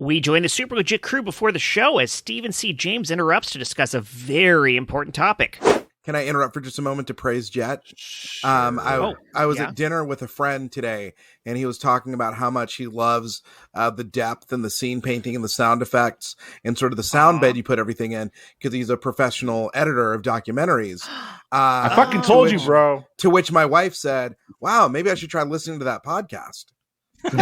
We join the super legit crew before the show as Stephen C. James interrupts to discuss a very important topic. Can I interrupt for just a moment to praise Jet? I was at dinner with a friend today, and he was talking about how much he loves the depth and the scene painting and the sound effects and sort of the sound bed you put everything in, because he's a professional editor of documentaries. I fucking told you, bro. To which my wife said, wow, maybe I should try listening to that podcast. And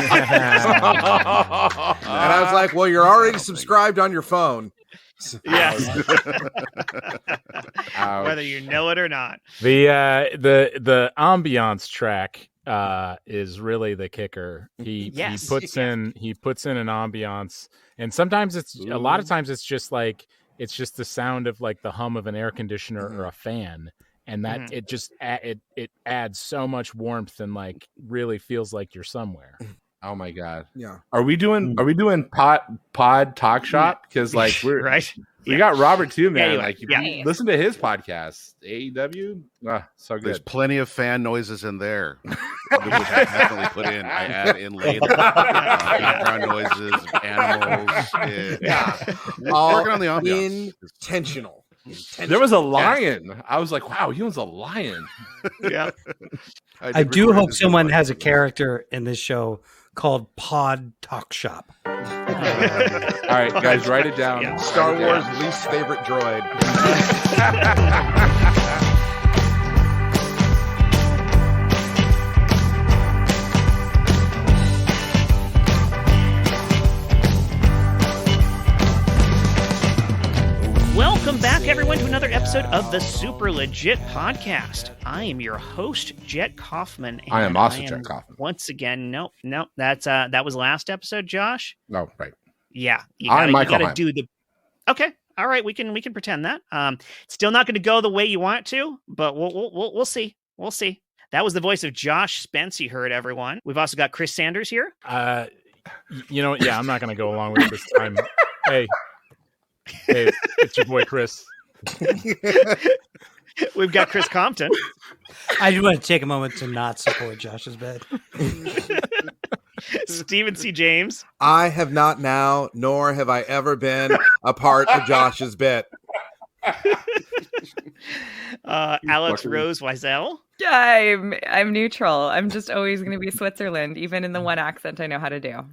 I was like, well, you're already subscribed on your phone. Yes. Whether you know it or not. The ambiance track is really the kicker. He puts in an ambiance, and sometimes a lot of times it's just the sound of like the hum of an air conditioner or a fan, and that it adds so much warmth and like really feels like you're somewhere. Oh my god! Yeah, are we doing pod talk shop? Because like we're right. We got Robert too, man. Anyway, you listen to his podcast, AEW. So good. There's plenty of fan noises in there, which I definitely put in. I add in later background noises, animals. All working on the ambiance. Intentional. There was a lion. I was like, wow, he was a lion. Yeah. I do hope someone has a character in this show called Pod Talk Shop. All right, guys, write it down. Yeah. Star Wars' least favorite droid. Welcome back, everyone, to another episode of the Super Legit Podcast. I am your host, Jet Kaufman. I am also Jet Kaufman. Once again, no, that was last episode, Josh. No, right. Yeah, I'm Michael Hyman. do the. Okay, all right, we can pretend that. Still not going to go the way you want it to, but we'll see. We'll see. That was the voice of Josh Spence. You heard, everyone. We've also got Chris Sanders here. I'm not going to go along with it this time. Hey, it's your boy Chris. We've got Chris Compton. I just want to take a moment to not support Josh's bed. Stephen C. James. I have not now, nor have I ever been a part of Josh's bit. Alex Rose Wiesel. I'm neutral. I'm just always going to be Switzerland, even in the one accent I know how to do.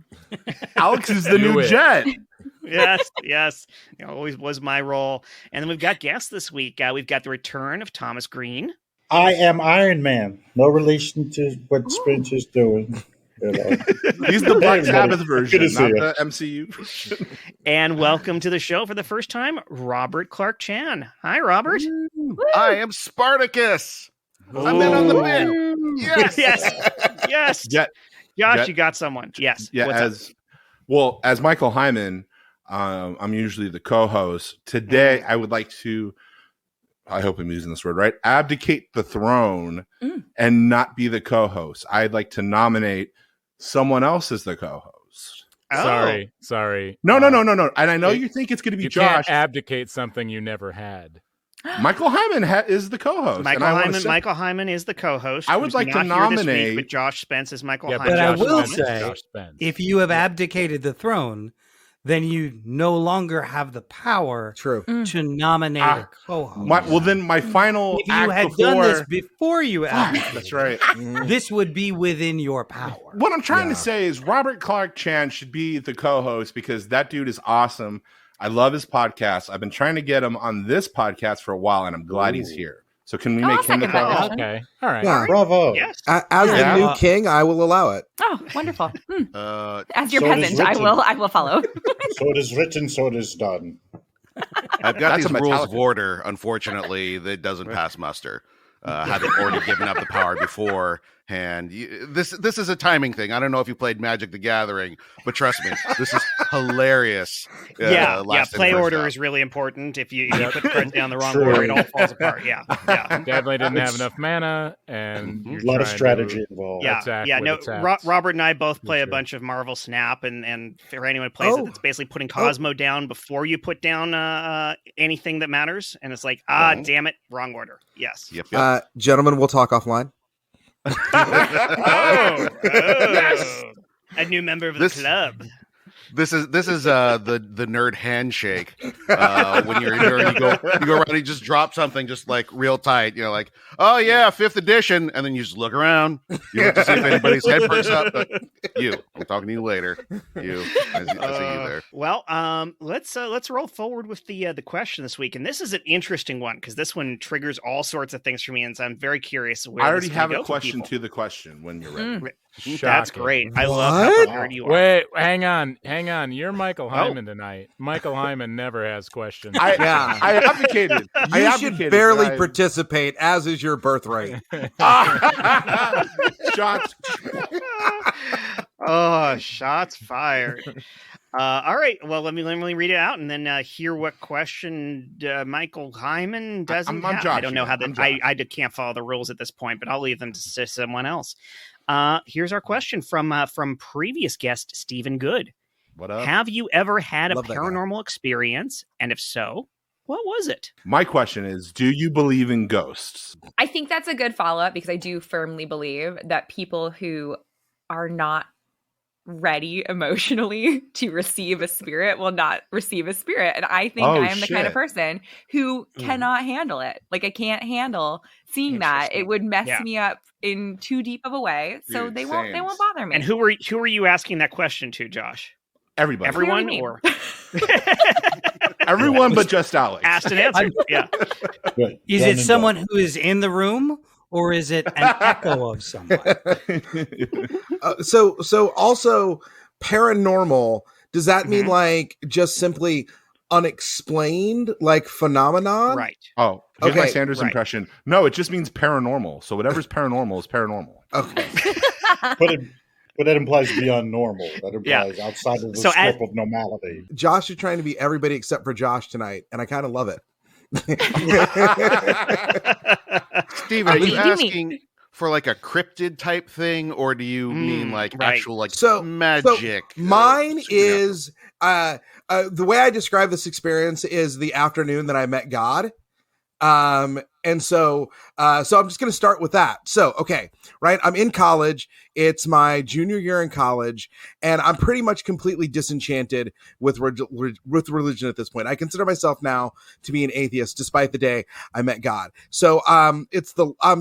Alex is the new Jet. Yes. It always was my role. And then we've got guests this week. We've got the return of Thomas Greene. I am Iron Man. No relation to what Spence is doing. You know. He's the Black Sabbath version, not the MCU version. And welcome to the show for the first time, Robert Clarke-Chan. Hi, Robert. I am Spartacus. I'm in on the bit. Yes. Josh, you got someone. Yes. Yeah. As Michael Hyman, I'm usually the co-host. Today, I would like to, I hope I'm using this word right, abdicate the throne and not be the co-host. I'd like to nominate someone else as the co-host. Oh. Sorry. No. And I know you think it's going to be you Josh. Can't abdicate something you never had. Michael Hyman is the co-host. Michael Hyman is the co-host. I would like to nominate. But Josh Spence is Michael Hyman. But I Josh will Spence. say, if you have abdicated the throne, then you no longer have the power to nominate a co-host. Then my final if you act had before... done this before you abdicated, that's right. This would be within your power. What I'm trying to say is Robert Clarke-Chan should be the co-host because that dude is awesome. I love his podcast. I've been trying to get him on this podcast for a while, and I'm glad he's here. So can we make him the co-host? Okay. All right. Yeah. Bravo. Yes. As the new king, I will allow it. Oh, wonderful. As your So it is peasant, I will follow. So it is written, so it is done. I've got these rules of order, unfortunately, that doesn't pass muster. Having already given up the power before. And this is a timing thing. I don't know if you played Magic the Gathering, but trust me, this is hilarious. Play order is really important. If you put the cards down the wrong order, it all falls apart. Yeah. Definitely didn't have enough mana, and A lot of strategy involved. Robert and I both play a bunch of Marvel Snap, and for anyone who plays it, it's basically putting Cosmo down before you put down anything that matters. And it's like, damn it, wrong order. Yes. Yep. Gentlemen, we'll talk offline. A new member of the club. This is the nerd handshake. When you're here, you go around, and you just drop something just like real tight. Like, oh yeah, 5th edition, and then you just look around. You look to see if anybody's head perks up. I'm talking to you later. I see you there. Well, let's roll forward with the question this week, and this is an interesting one because this one triggers all sorts of things for me, and so I'm very curious. I already have a question to the question when you're ready. That's great. I love how prepared you are. Wait, hang on. You're Michael Hyman tonight. Michael Hyman never has questions. I advocated. You should barely participate, as is your birthright. Shots. Shots fired. All right. Well, let me read it out and then hear what question Michael Hyman doesn't have. Joshua. I don't know how I can't follow the rules at this point, but I'll leave them to someone else. Here's our question from previous guest Stephen Good. What up? Have you ever had a paranormal experience? And if so, what was it? My question is, do you believe in ghosts? I think that's a good follow-up because I do firmly believe that people who are not ready emotionally to receive a spirit will not receive a spirit. And I think I am the kind of person who cannot handle it. Like, I can't handle seeing that. It would mess me up in too deep of a way. So they won't bother me. And who are you asking that question to, Josh? Everybody. Everyone or everyone but just Alex. Asked and answered. Yeah. Is it someone who is in the room? Or is it an echo of someone? So also paranormal, does that mean like just simply unexplained, like phenomenon? Right. Oh, here's my Sanders impression. No, it just means paranormal. So whatever's paranormal is paranormal. Okay. But that implies beyond normal. That implies outside of the scope of normality. Josh is trying to be everybody except for Josh tonight, and I kind of love it. Steven, are you asking for like a cryptid type thing, or do you mean like actual like magic? So mine is the way I describe this experience is the afternoon that I met God. And so I'm just going to start with that. So, okay, right. I'm in college. It's my junior year in college, and I'm pretty much completely disenchanted with religion at this point. I consider myself now to be an atheist, despite the day I met God. So, I'm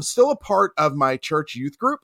still a part of my church youth group.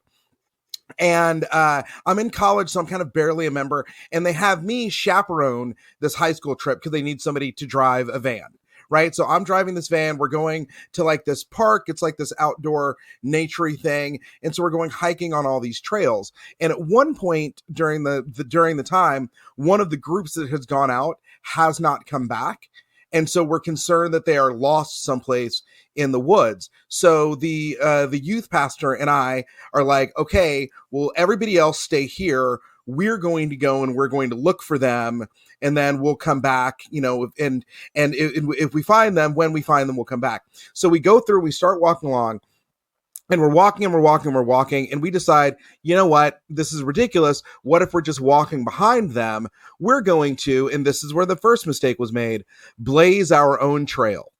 And I'm in college, so I'm kind of barely a member. And they have me chaperone this high school trip because they need somebody to drive a van. Right. So I'm driving this van. We're going to like this park. It's like this outdoor naturey thing. And so we're going hiking on all these trails. And at one point during the time, one of the groups that has gone out has not come back. And so we're concerned that they are lost someplace in the woods. So the youth pastor and I are like, okay, well, everybody else stay here. We're going to go and we're going to look for them, and then we'll come back, and if we find them, when we find them, we'll come back. So we go through, we start walking along, and we're walking, and we decide, you know what, this is ridiculous. What if we're just walking behind them? We're going to, and this is where the first mistake was made, blaze our own trail.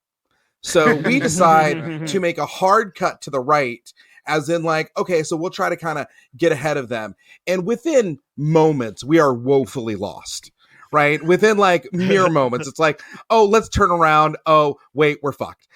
So we decide to make a hard cut to the right, as in like, okay, so we'll try to kind of get ahead of them. And within moments, we are woefully lost, right? Within like mere moments, it's like, oh, let's turn around. Oh, wait, we're fucked.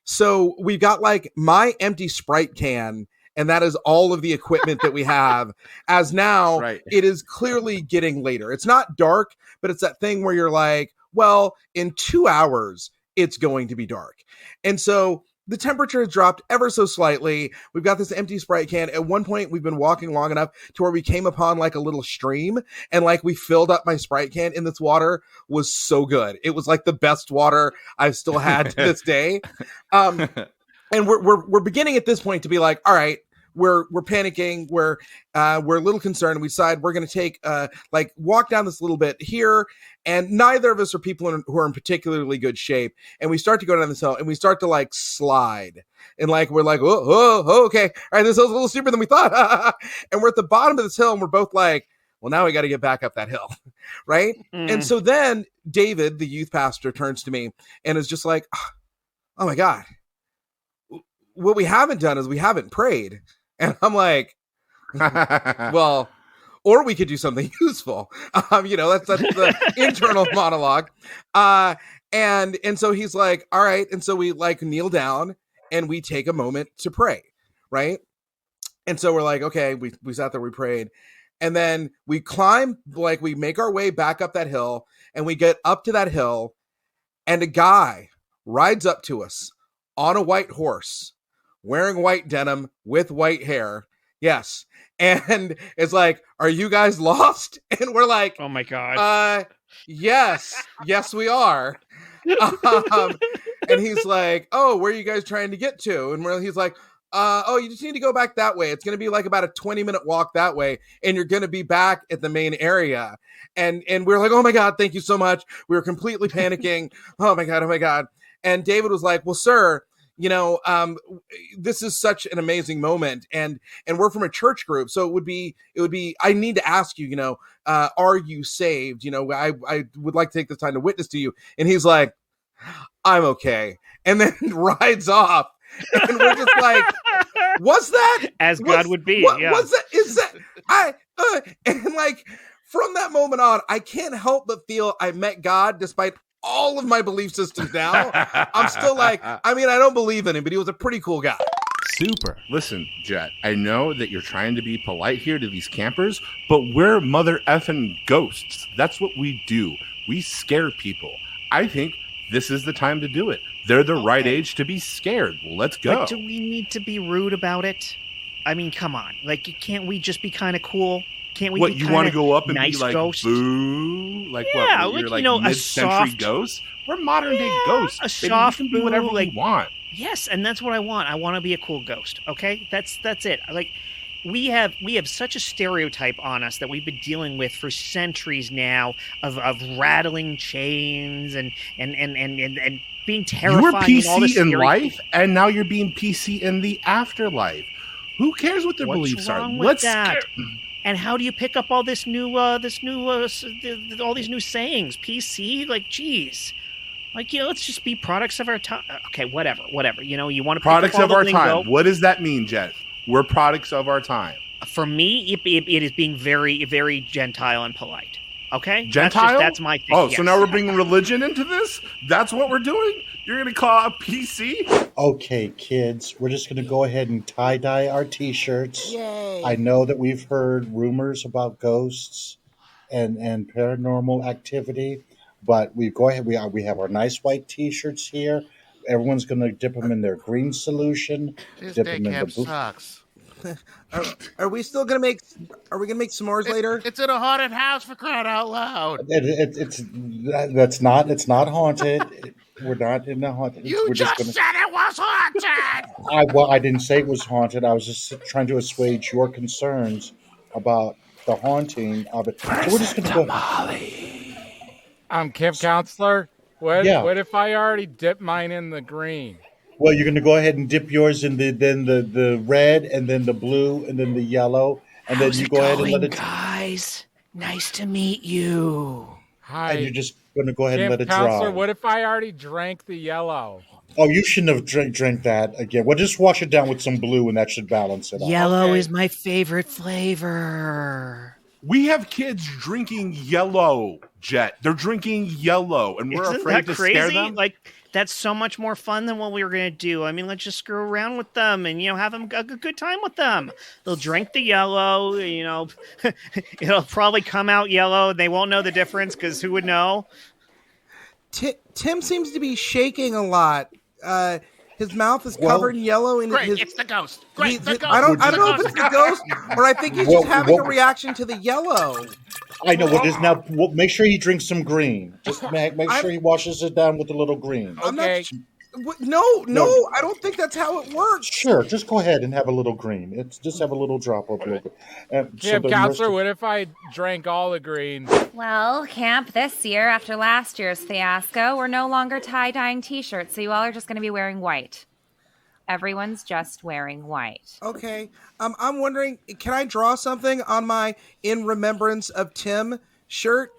So we've got like my empty Sprite can, and that is all of the equipment that we have, as now it is clearly getting later. It's not dark, but it's that thing where you're like, well, in 2 hours, it's going to be dark. And so the temperature has dropped ever so slightly. We've got this empty Sprite can. At one point, we've been walking long enough to where we came upon like a little stream, and like we filled up my Sprite can, and this water was so good. It was like the best water I've still had to this day. And we're beginning at this point to be like, all right, we're panicking. We're a little concerned. We decide we're going to take walk down this little bit here. And neither of us are people who are in particularly good shape. And we start to go down this hill, and we start to like slide. And like, we're like, oh, okay. All right, this hill's a little steeper than we thought. And we're at the bottom of this hill, and we're both like, well, now we got to get back up that hill. Right. And so then David, the youth pastor, turns to me and is just like, oh my God, what we haven't done is we haven't prayed. And I'm like, well, or we could do something useful. That's the internal monologue. And so he's like, all right. And so we like kneel down and we take a moment to pray. Right. And so we're like, okay, we sat there, we prayed. And then we climb, like we make our way back up that hill, and we get up to that hill, and a guy rides up to us on a white horse, wearing white denim with white hair. Yes. And it's like, are you guys lost? And we're like, oh my God. Yes, we are. And he's like, oh, where are you guys trying to get to? And he's like, you just need to go back that way. It's going to be like about a 20-minute walk that way, and you're going to be back at the main area. And we're like, oh my God, thank you so much. We were completely panicking. Oh my God. And David was like, well, sir, this is such an amazing moment, and we're from a church group, so it would be I need to ask you, are you saved? I would like to take this time to witness to you. And he's like, I'm okay, and then rides off. And we're just like, what's that? As God would be. Yeah. What's that? Is that and like from that moment on, I can't help but feel I met God despite all of my belief systems now. I'm still like, I don't believe in him, but he was a pretty cool guy. Super. Listen, Jet, I know that you're trying to be polite here to these campers, but we're mother effing ghosts. That's what we do. We scare people. I think this is the time to do it. They're the right age to be scared. Let's go. But do we need to be rude about it? Come on. Like, can't we just be kind of cool? Can't we? What, you want to go up and nice be like, ghost? Boo? Like, yeah, what? You're like a mid-century soft ghost? We're modern day ghosts. A soft boo, whatever we want. Yes, and that's what I want. I want to be a cool ghost. Okay, that's it. Like, we have such a stereotype on us that we've been dealing with for centuries now of rattling chains and being terrifying. You were PC in scary life, and now you're being PC in the afterlife. Who cares what their beliefs are? Let's that. And how do you pick up all this all these new sayings? PC, like, geez. Like, let's just be products of our time. Okay, whatever. You want to products pick up all of our time. What does that mean, Jet? We're products of our time. For me, it is being very, very gentile and polite. Okay, gentile. That's my thing. Oh, yes. So now we're bringing religion into this? That's what we're doing? You're going to call a PC? Okay, kids, we're just going to go ahead and tie-dye our T-shirts. Yay. I know that we've heard rumors about ghosts and paranormal activity, but we have our nice white T-shirts here. Everyone's going to dip them in their green solution. This dip day them in camp the blue. sucks. Are we still gonna make? Are we gonna make s'mores later? It's in a haunted house, for crying out loud. It's not haunted. We're not in the haunted. You just said it was haunted. I didn't say it was haunted. I was just trying to assuage your concerns about the haunting of it. So we're just gonna go. I'm camp counselor. What if I already dipped mine in the green? Well, you're going to go ahead and dip yours in the red, and then the blue, and then the yellow, and then you go ahead and let it. Guys, nice to meet you. Hi. And you're just going to go ahead and let it counselor, dry. What if I already drank the yellow? Oh, you shouldn't have drank that again. Well, just wash it down with some blue, and that should balance it out. Yellow is my favorite flavor. We have kids drinking yellow, Jet. They're drinking yellow, and we're afraid to scare them. Like, that's so much more fun than what we were going to do. Let's just screw around with them and, have them a good time with them. They'll drink the yellow, it'll probably come out yellow. They won't know the difference because who would know? Tim seems to be shaking a lot. His mouth is covered in yellow. And great, it's the ghost. Great, the ghost. I don't know if it's the ghost, or I think he's just having a reaction to the yellow. I know. Make sure he drinks some green. Just make sure he washes it down with a little green. Okay. No, I don't think that's how it works. Sure, just go ahead and have a little green. Just have a little drop of it. Counselor, what if I drank all the green? Well, camp, this year, after last year's fiasco, we're no longer tie-dyeing T-shirts, so you all are just going to be wearing white. Everyone's just wearing white. Okay. I'm wondering, can I draw something on my In Remembrance of Tim shirt?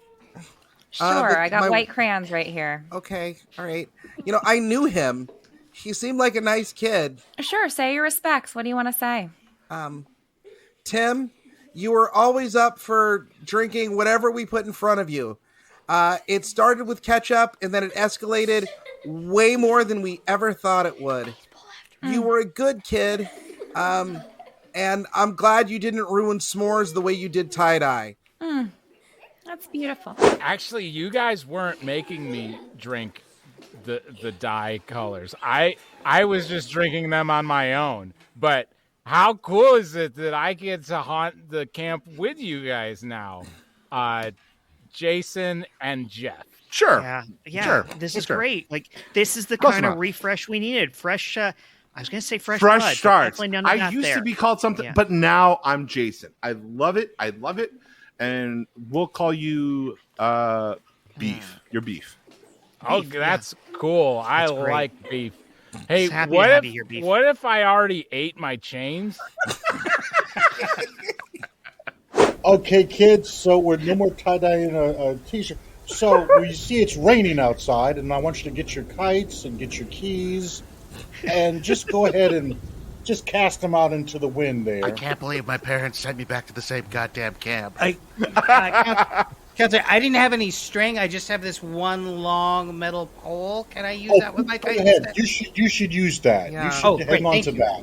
Sure, I got white crayons right here. Okay, all right. I knew him. He seemed like a nice kid. Sure, say your respects. What do you want to say? Tim, you were always up for drinking whatever we put in front of you. It started with ketchup, and then it escalated way more than we ever thought it would. You were a good kid, and I'm glad you didn't ruin s'mores the way you did tie-dye. That's beautiful. Actually, you guys weren't making me drink the dye colors. I was just drinking them on my own. But how cool is it that I get to haunt the camp with you guys now? Jason and Jeff. Sure. Yeah. Sure. This is Sure. great. Like, this is the kind of refresh we needed. Fresh. I was going to say fresh blood, starts. I used to be called something, but now I'm Jason. I love it. And we'll call you Beef. You're Beef. Oh, that's cool. I like beef. Hey, Beef. What if I already ate my chains? Okay, kids, so we're no more tie-dyeing a t-shirt. So you see it's raining outside, and I want you to get your kites and get your keys, and just go ahead and just cast them out into the wind there. I can't believe my parents sent me back to the same goddamn camp. Counselor, I didn't have any string. I just have this one long metal pole. Can I use that with my kite? Go ahead. You should use that. Yeah. You should hang on to that.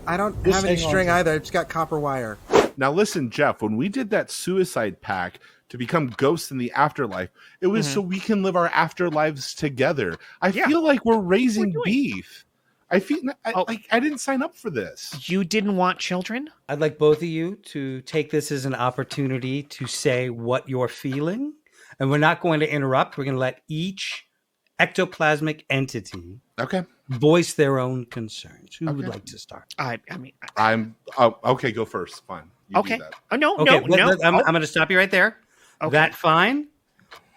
I don't have any string either. It's got copper wire. Now listen, Jeff, when we did that suicide pact to become ghosts in the afterlife, it was so we can live our afterlives together. I feel like we're raising beef. I feel like I didn't sign up for this. You didn't want children? I'd like both of you to take this as an opportunity to say what you're feeling. And we're not going to interrupt. We're going to let each ectoplasmic entity voice their own concerns. Who would like to start? I'm okay. Go first. Fine. You do that. Oh no. I'm going to stop you right there. Okay. That fine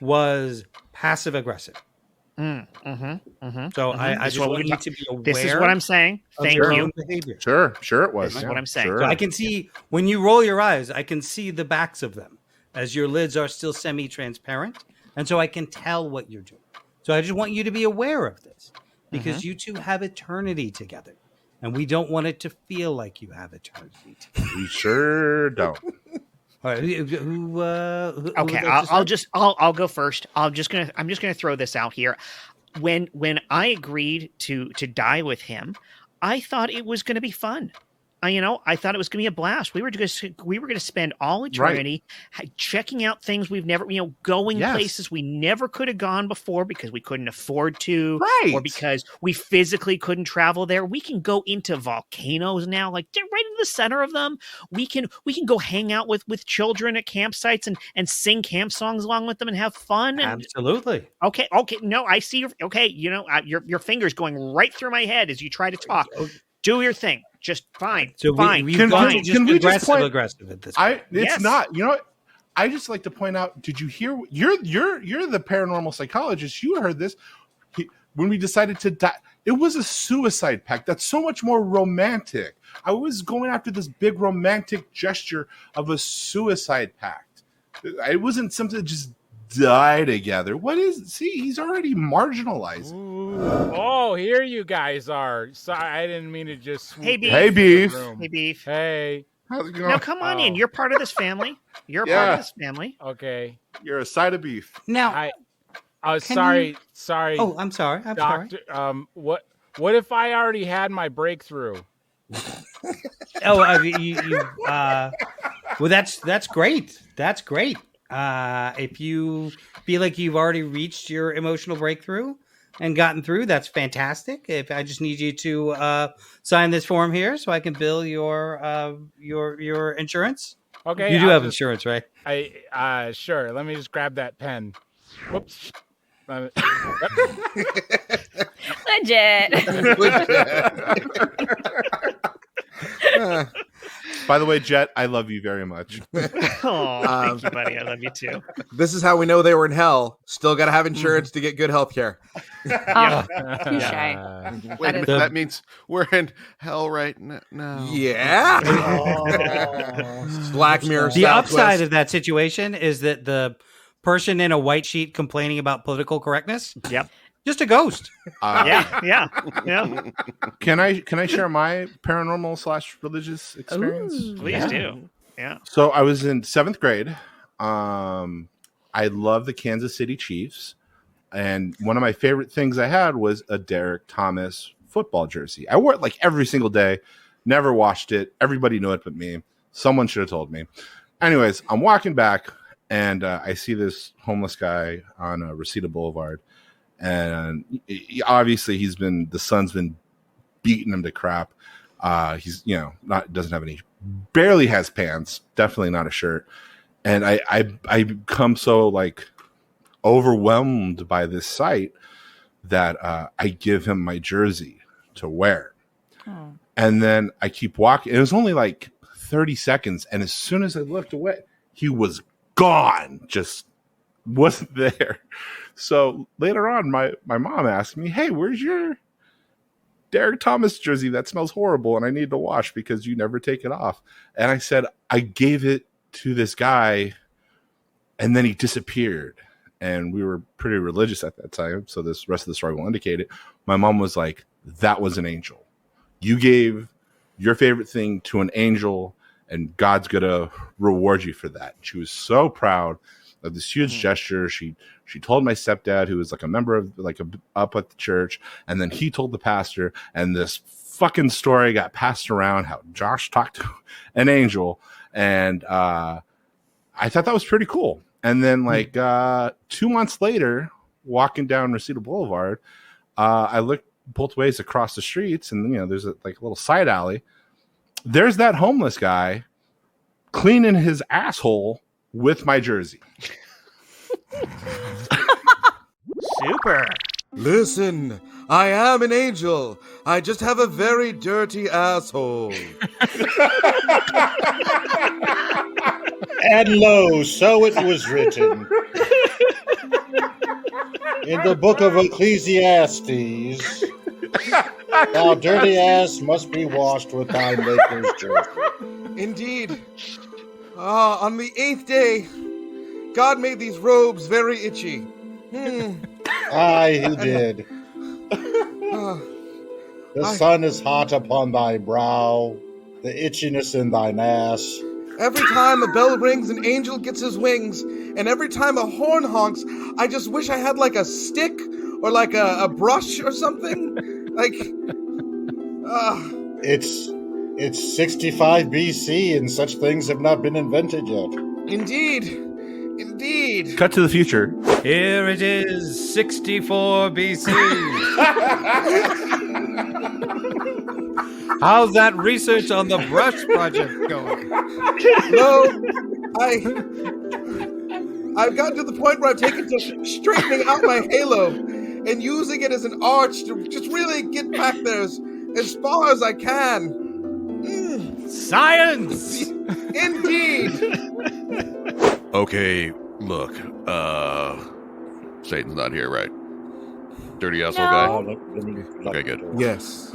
was passive aggressive. So I just want you to be aware. This is what I'm saying. Thank you. Behavior. Sure it was. This is what I'm saying. Sure. So I can see when you roll your eyes, I can see the backs of them as your lids are still semi-transparent, and so I can tell what you're doing. So I just want you to be aware of this because you two have eternity together, and we don't want it to feel like you have eternity together. We sure don't. All right, I'll go first. I'm just gonna throw this out here. When I agreed to die with him, I thought it was going to be fun. I thought it was going to be a blast. We were going to spend all eternity checking out things we've never, going places we never could have gone before because we couldn't afford to, or because we physically couldn't travel there. We can go into volcanoes now, like right in the center of them. We can go hang out with children at campsites and sing camp songs along with them and have fun. Absolutely. Okay. No, I see. Your fingers going right through my head as you try to talk. Do your thing. Just fine. So fine. Can we just point aggressive at this point? It's not. You know what? I just like to point out. Did you hear? You're the paranormal psychologist. You heard this when we decided to die. It was a suicide pact. That's so much more romantic. I was going after this big romantic gesture of a suicide pact. It wasn't something that just die together. What is it? See, he's already marginalized. Ooh. Oh, here you guys are. Sorry, I didn't mean to just Hey Beef. Hey Beef. Hey. How's it going? Now come on in. You're part of this family. You're part of this family. Okay. You're a side of beef. Now sorry. Oh, I'm sorry. Doctor, what if I already had my breakthrough? Well, that's great. That's great. If you feel like you've already reached your emotional breakthrough and gotten through, that's fantastic. If I just need you to sign this form here so I can bill your insurance. Okay. You do have insurance, right? Sure. Let me just grab that pen. Whoops. Legit. By the way, Jet, I love you very much. Oh, thank you, buddy. I love you too. This is how we know they were in hell. Still got to have insurance to get good health care. Touche. Wait a minute, that means we're in hell right now. Yeah. Black Mirror. The upside of that situation is that the person in a white sheet complaining about political correctness. Yep. Just a ghost. Yeah. Can I share my paranormal / religious experience? Please do. Yeah. So I was in 7th grade. I love the Kansas City Chiefs. And one of my favorite things I had was a Derek Thomas football jersey. I wore it like every single day, never washed it. Everybody knew it but me. Someone should have told me. Anyways, I'm walking back and I see this homeless guy on Reseda Boulevard. And obviously the sun's been beating him to crap. He's, doesn't have any, barely has pants, definitely not a shirt. And I become so like overwhelmed by this sight that I give him my jersey to wear. Oh. And then I keep walking. It was only like 30 seconds. And as soon as I looked away, he was gone. Just wasn't there. So later on, my mom asked me, hey, where's your Derek Thomas jersey? That smells horrible. And I need to wash because you never take it off. And I said, I gave it to this guy and then he disappeared. And we were pretty religious at that time. So this rest of the story will indicate it. My mom was like, that was an angel. You gave your favorite thing to an angel and God's going to reward you for that. She was so proud of this huge gesture. She told my stepdad, who was like a member of up at the church. And then he told the pastor, and this fucking story got passed around how Josh talked to an angel. And I thought that was pretty cool. And then 2 months later, walking down Reseda Boulevard, I looked both ways across the streets and, there's a little side alley. There's that homeless guy cleaning his asshole with my jersey. Super. Listen, I am an angel. I just have a very dirty asshole. And lo, so it was written in the book of Ecclesiastes, thou dirty ass must be washed with thy maker's jersey. Indeed. On the 8th day, God made these robes very itchy. Aye, he did. The sun is hot upon thy brow, the itchiness in thine ass. Every time a bell rings, an angel gets his wings, and every time a horn honks, I just wish I had like a stick or like a brush or something. It's 65 BC, and such things have not been invented yet. Indeed. Cut to the future. Here it is, 64 BC. How's that research on the brush project going? No, I've gotten to the point where I've taken to straightening out my halo and using it as an arch to just really get back there as far as I can. Science! Indeed. Okay, look, Satan's not here, right? Dirty asshole guy. Okay, good. Yes.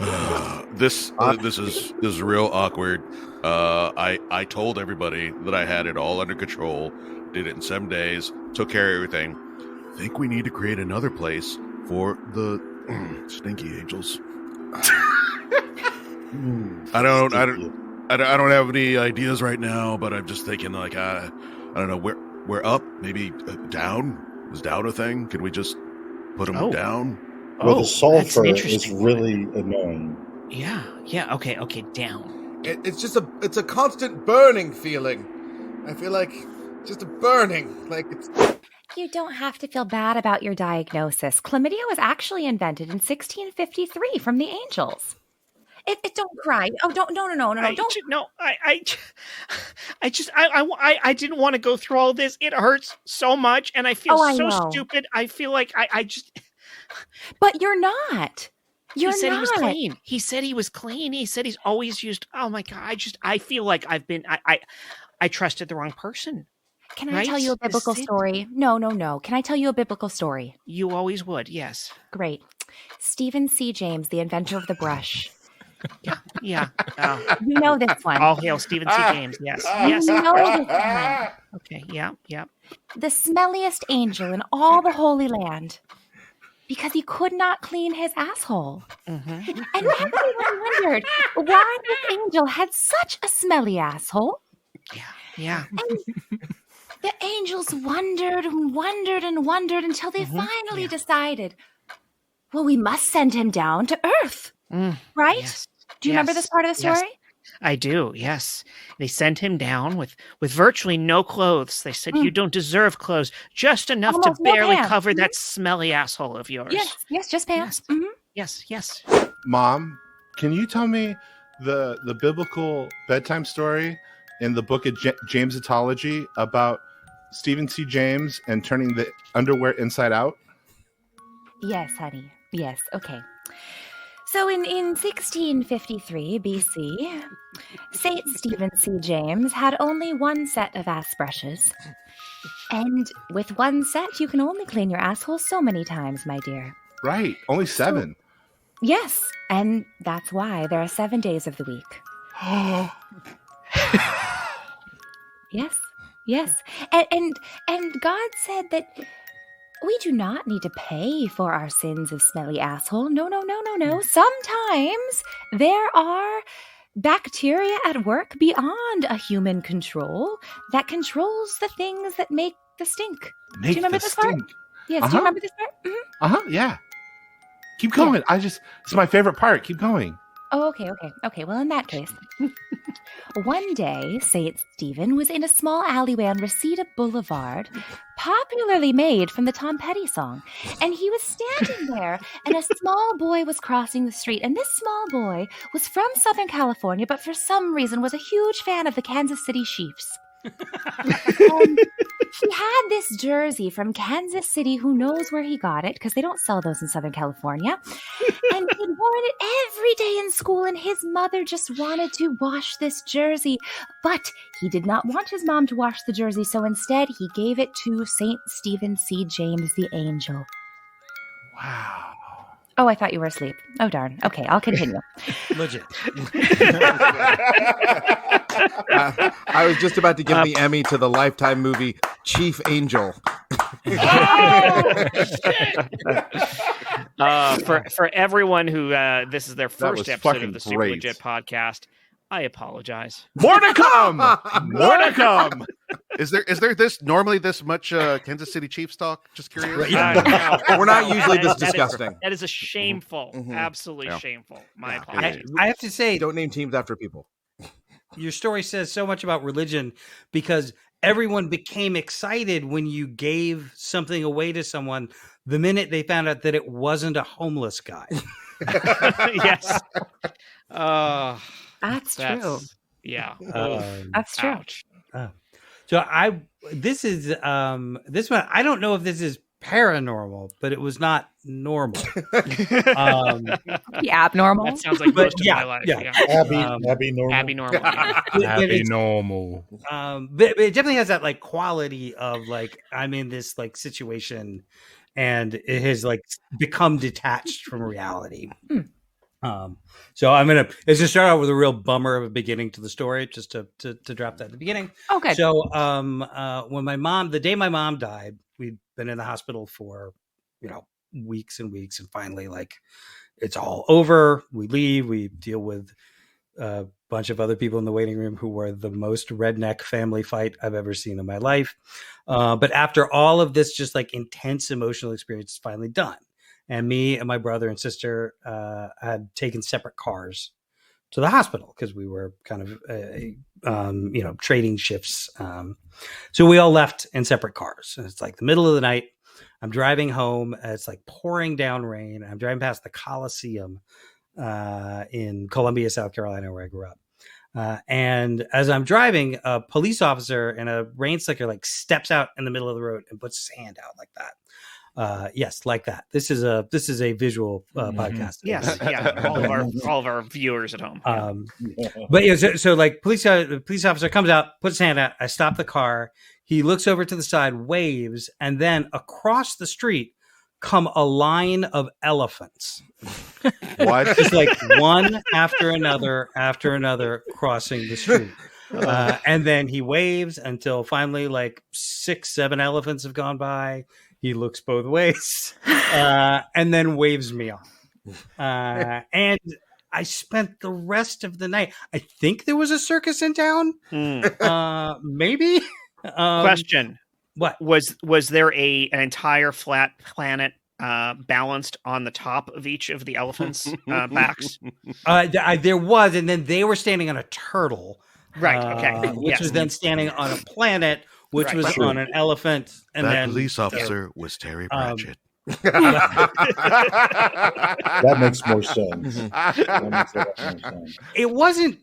This is real awkward. I told everybody that I had it all under control. Did it in 7 days. Took care of everything. Think we need to create another place for the stinky angels. I don't have any ideas right now, but I'm just thinking I don't know, we're up, maybe down. Is down a thing? Could we just put them down? Well, the sulfur is really annoying. Yeah. Okay, down. It's a constant burning feeling. I feel like just a burning, it's. You don't have to feel bad about your diagnosis. Chlamydia was actually invented in 1653 from the angels. Don't cry. Oh, don't. No. I didn't want to go through all this. It hurts so much, and I feel stupid. I feel like I just. But you're not. He said he was clean. He said he was clean. He said he's always used. Oh my God! I feel like I've been. I trusted the wrong person. Can I tell you a biblical story? No. Can I tell you a biblical story? You always would. Yes. Great. Stephen C. James, the inventor of the brush. Yeah. You know this one. All hail Stephen C. James. Yes. Yes. You know this one. Okay. Yeah. The smelliest angel in all the Holy Land, because he could not clean his asshole. Mm-hmm. And everyone wondered why this angel had such a smelly asshole. Yeah. And the angels wondered and wondered and wondered until they finally decided, well, we must send him down to Earth, right? Yes. Do you remember this part of the story? Yes. I do, yes. They sent him down with virtually no clothes. They said, you don't deserve clothes, just enough Almost to no barely pants. cover that smelly asshole of yours. Yes, just pants. Yes. Mom, can you tell me the biblical bedtime story in the book of Jamesology about Stephen C. James and turning the underwear inside out? Yes, honey. Yes, okay. So in 1653 BC, St. Stephen C. James had only one set of ass brushes. And with one set, you can only clean your asshole so many times, my dear. Right. Only 7. Yes, and that's why there are 7 days of the week. Yes. And God said that we do not need to pay for our sins of smelly asshole. No. Sometimes there are bacteria at work beyond a human control that controls the things that make the stink. Do you remember this part? Yes, do you remember this part? Yeah. Keep going. Yeah. It's my favorite part. Keep going. Oh, okay. Well, in that case, one day, St. Stephen was in a small alleyway on Reseda Boulevard, popularly made from the Tom Petty song. And he was standing there, and a small boy was crossing the street. And this small boy was from Southern California, but for some reason was a huge fan of the Kansas City Chiefs. And he had this jersey from Kansas City. Who knows where he got it, because they don't sell those in Southern California. And he'd worn it every day in school, and his mother just wanted to wash this jersey. But he did not want his mom to wash the jersey, so instead he gave it to St. Stephen C. James the Angel. Wow. Oh, I thought you were asleep. Oh, darn. Okay, I'll continue. Legit. I was just about to give the Emmy to the Lifetime movie Chief Angel. For everyone who this is their first episode of the Super Legit podcast, I apologize. More to come. More to come. Is there this much Kansas City Chiefs talk? Just curious. We're not usually this disgusting. That is a shameful, absolutely shameful. My apologies. I have to say, don't name teams after people. Your story says so much about religion because everyone became excited when you gave something away to someone the minute they found out that it wasn't a homeless guy. Yes. That's true. Yeah. That's true. Ouch. So this one, I don't know if this is paranormal, but it was not normal. Abnormal. That sounds like most of my life. Yeah. Abby normal. Abby normal. Happy normal. But it definitely has that like quality of like, I'm in this like situation and it has like become detached from reality. So let's just start out with a real bummer of a beginning to the story, just to drop that at the beginning. Okay. So, when the day my mom died, we'd been in the hospital for, weeks and weeks, and finally, like, it's all over. We leave. We deal with a bunch of other people in the waiting room who were the most redneck family fight I've ever seen in my life. But after all of this, just like intense emotional experience is finally done. And me and my brother and sister had taken separate cars to the hospital because we were kind of, trading shifts. So we all left in separate cars. And it's like the middle of the night. I'm driving home. It's like pouring down rain. I'm driving past the Coliseum in Columbia, South Carolina, where I grew up. And as I'm driving, a police officer in a rain slicker like steps out in the middle of the road and puts his hand out like that. Yes, like that. This is a visual podcast. Yes, yeah. All of our viewers at home. But yeah, so like the police officer comes out, puts his hand out. I stop the car. He looks over to the side, waves, and then across the street come a line of elephants. What? Just like one after another crossing the street. And then he waves until finally like 6-7 elephants have gone by. He looks both ways and then waves me off. And I spent the rest of the night. I think there was a circus in town. Maybe. Question: What was there an entire flat planet balanced on the top of each of the elephants' backs? There was, and then they were standing on a turtle, right? Okay, which was then standing on a planet, which was on an elephant, and that then police officer was Terry Pratchett. That makes more sense. It wasn't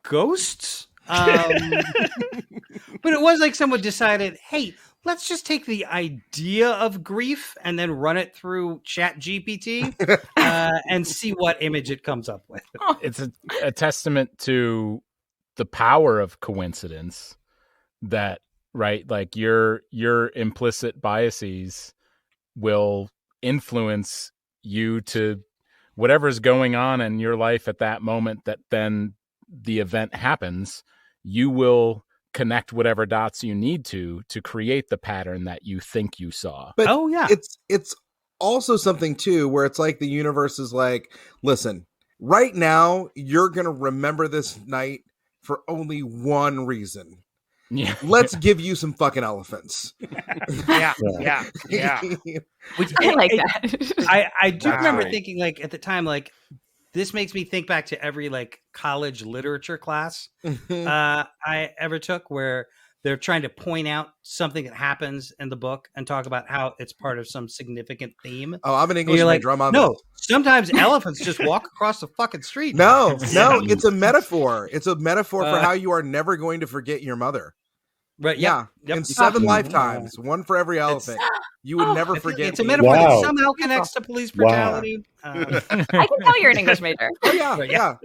ghosts, but it was like someone decided, hey, let's just take the idea of grief and then run it through Chat GPT and see what image it comes up with. It's a testament to the power of coincidence that, right? Like your implicit biases will influence you to whatever's going on in your life at that moment, that then the event happens. You will connect whatever dots you need to create the pattern that you think you saw. But yeah, it's also something too where it's like the universe is like, listen, right now you're gonna remember this night for only one reason. Yeah. Let's give you some fucking elephants. Yeah. Which, I like that. I do remember thinking, like, at the time, like, this makes me think back to every like college literature class I ever took, where they're trying to point out something that happens in the book and talk about how it's part of some significant theme. Oh, I'm an English major. I'm on no, sometimes elephants just walk across the fucking street. No, it's a metaphor. It's a metaphor for how you are never going to forget your mother. Right. Yeah. Yep. In 7 lifetimes, one for every elephant. You would never forget. It's a metaphor that somehow connects to police brutality. I can tell you're an English major. Oh, yeah.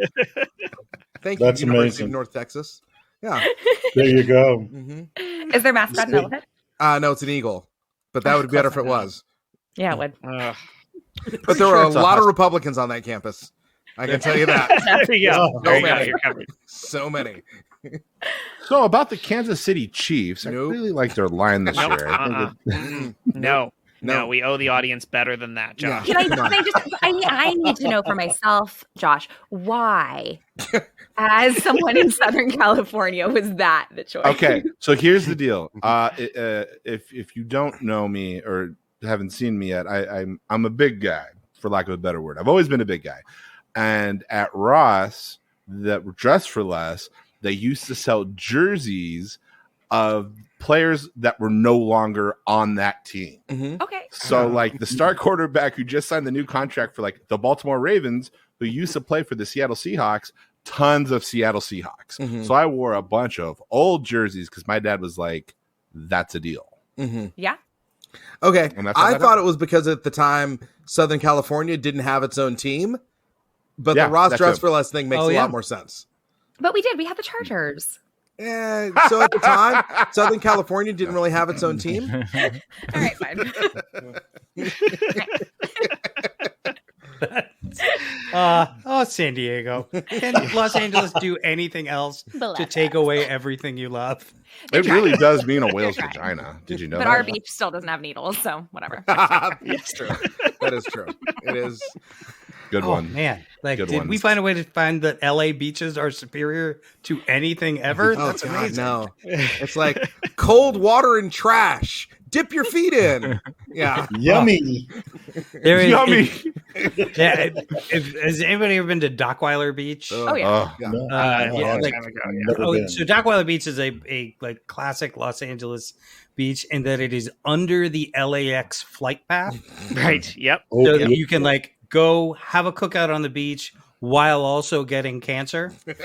Thank you, That's University amazing. of North Texas. Yeah. There you go. Mm-hmm. Is there mascot an elephant? No, it's an eagle. But that would be better if it was. Yeah, it would. But there were a lot of Republicans on that campus. I can tell you that. There you go. There you go. You're covered. So many. So about the Kansas City Chiefs, I really like their line this year. No, we owe the audience better than that, Josh. Can I need to know for myself, Josh, why, as someone in Southern California, was that the choice? Okay, so here's the deal. If you don't know me or haven't seen me yet, I'm a big guy, for lack of a better word. I've always been a big guy. And at Ross, that were dressed for less, they used to sell jerseys of players that were no longer on that team. Mm-hmm. Okay. So like the star quarterback who just signed the new contract for like the Baltimore Ravens, who used to play for the Seattle Seahawks, tons of Seattle Seahawks. Mm-hmm. So I wore a bunch of old jerseys because my dad was like, that's a deal. Mm-hmm. Yeah. Okay. I thought it was because at the time Southern California didn't have its own team, but the Ross dress for less thing makes a lot more sense. But we did. We had the Chargers. Yeah. So at the time, Southern California didn't really have its own team. All right, fine. San Diego. Can Los Angeles do anything else to take away everything you love? It really does mean a whale's vagina. Did you know but that? Our beach still doesn't have needles, so whatever. That's true. That is true. It is. Good one. Man, like, Good did ones. we find a way to find that LA beaches are superior to anything ever? That's amazing. No, it's like cold water and trash. Dip your feet in. Yeah, yummy. There is yummy. Has anybody ever been to Dockweiler Beach? Oh yeah. So Dockweiler Beach is a like classic Los Angeles beach in that it is under the LAX flight path. Right. Yep. So that you can like go have a cookout on the beach while also getting cancer. But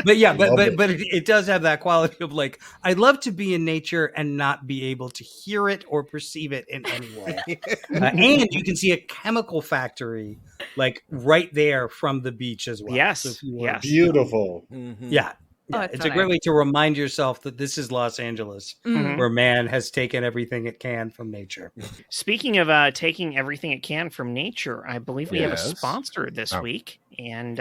it does have that quality of like, I'd love to be in nature and not be able to hear it or perceive it in any way. And you can see a chemical factory like right there from the beach as well. Yes. So Beautiful. Mm-hmm. Yeah. It's a great way to remind yourself that this is Los Angeles, where man has taken everything it can from nature. Speaking of taking everything it can from nature, I believe we have a sponsor this week, and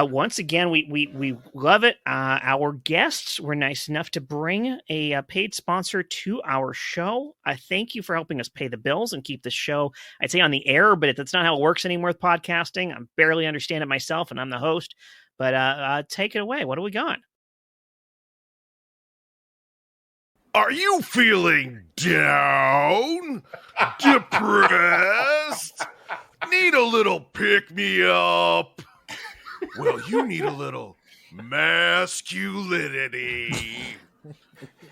Once again, we love it. Our guests were nice enough to bring a paid sponsor to our show. I thank you for helping us pay the bills and keep the show, I'd say, on the air, but that's not how it works anymore with podcasting. I barely understand it myself, and I'm the host. But take it away. What do we got? Are you feeling down? Depressed? Need a little pick-me-up? Well, you need a little Mas-Q-Linity.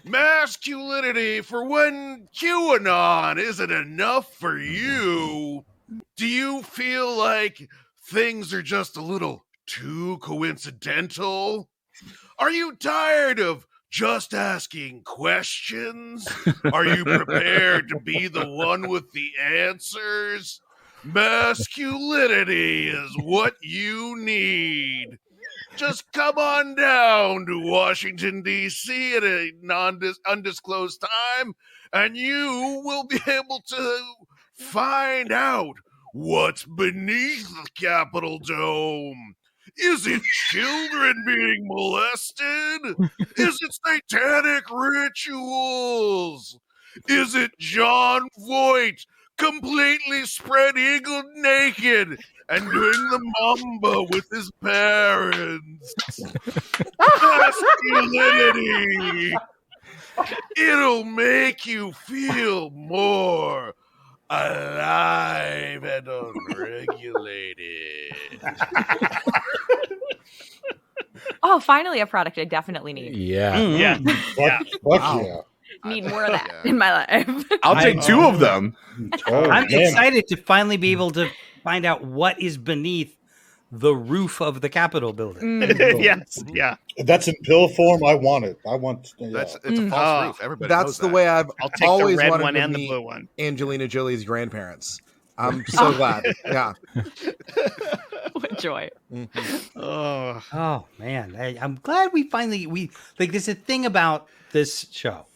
Mas-Q-Linity for when QAnon isn't enough for you. Do you feel like things are just a little too coincidental? Are you tired of just asking questions? Are you prepared to be the one with the answers? Mas-Q-Linity is what you need. Just come on down to Washington, D.C. at a undisclosed time, and you will be able to find out what's beneath the Capitol Dome. Is it children being molested? Is it satanic rituals? Is it John Voight completely spread eagled naked and doing the mamba with his parents? Masculinity. It'll make you feel more alive and unregulated. Oh, finally a product I definitely need. Yeah. Mm-hmm. Yeah. Wow. Need more of that in my life. I'll take two of them. I'm excited to finally be able to find out what is beneath the roof of the Capitol building. Yes, yeah. That's in pill form. I want it. I want. It's a false roof. Everybody That's knows the that. way I've I'll take always the red wanted one to and the meet blue one. Angelina Jolie's grandparents. I'm so glad. Yeah. What joy. Mm-hmm. Oh man, I'm glad we like. There's a thing about this show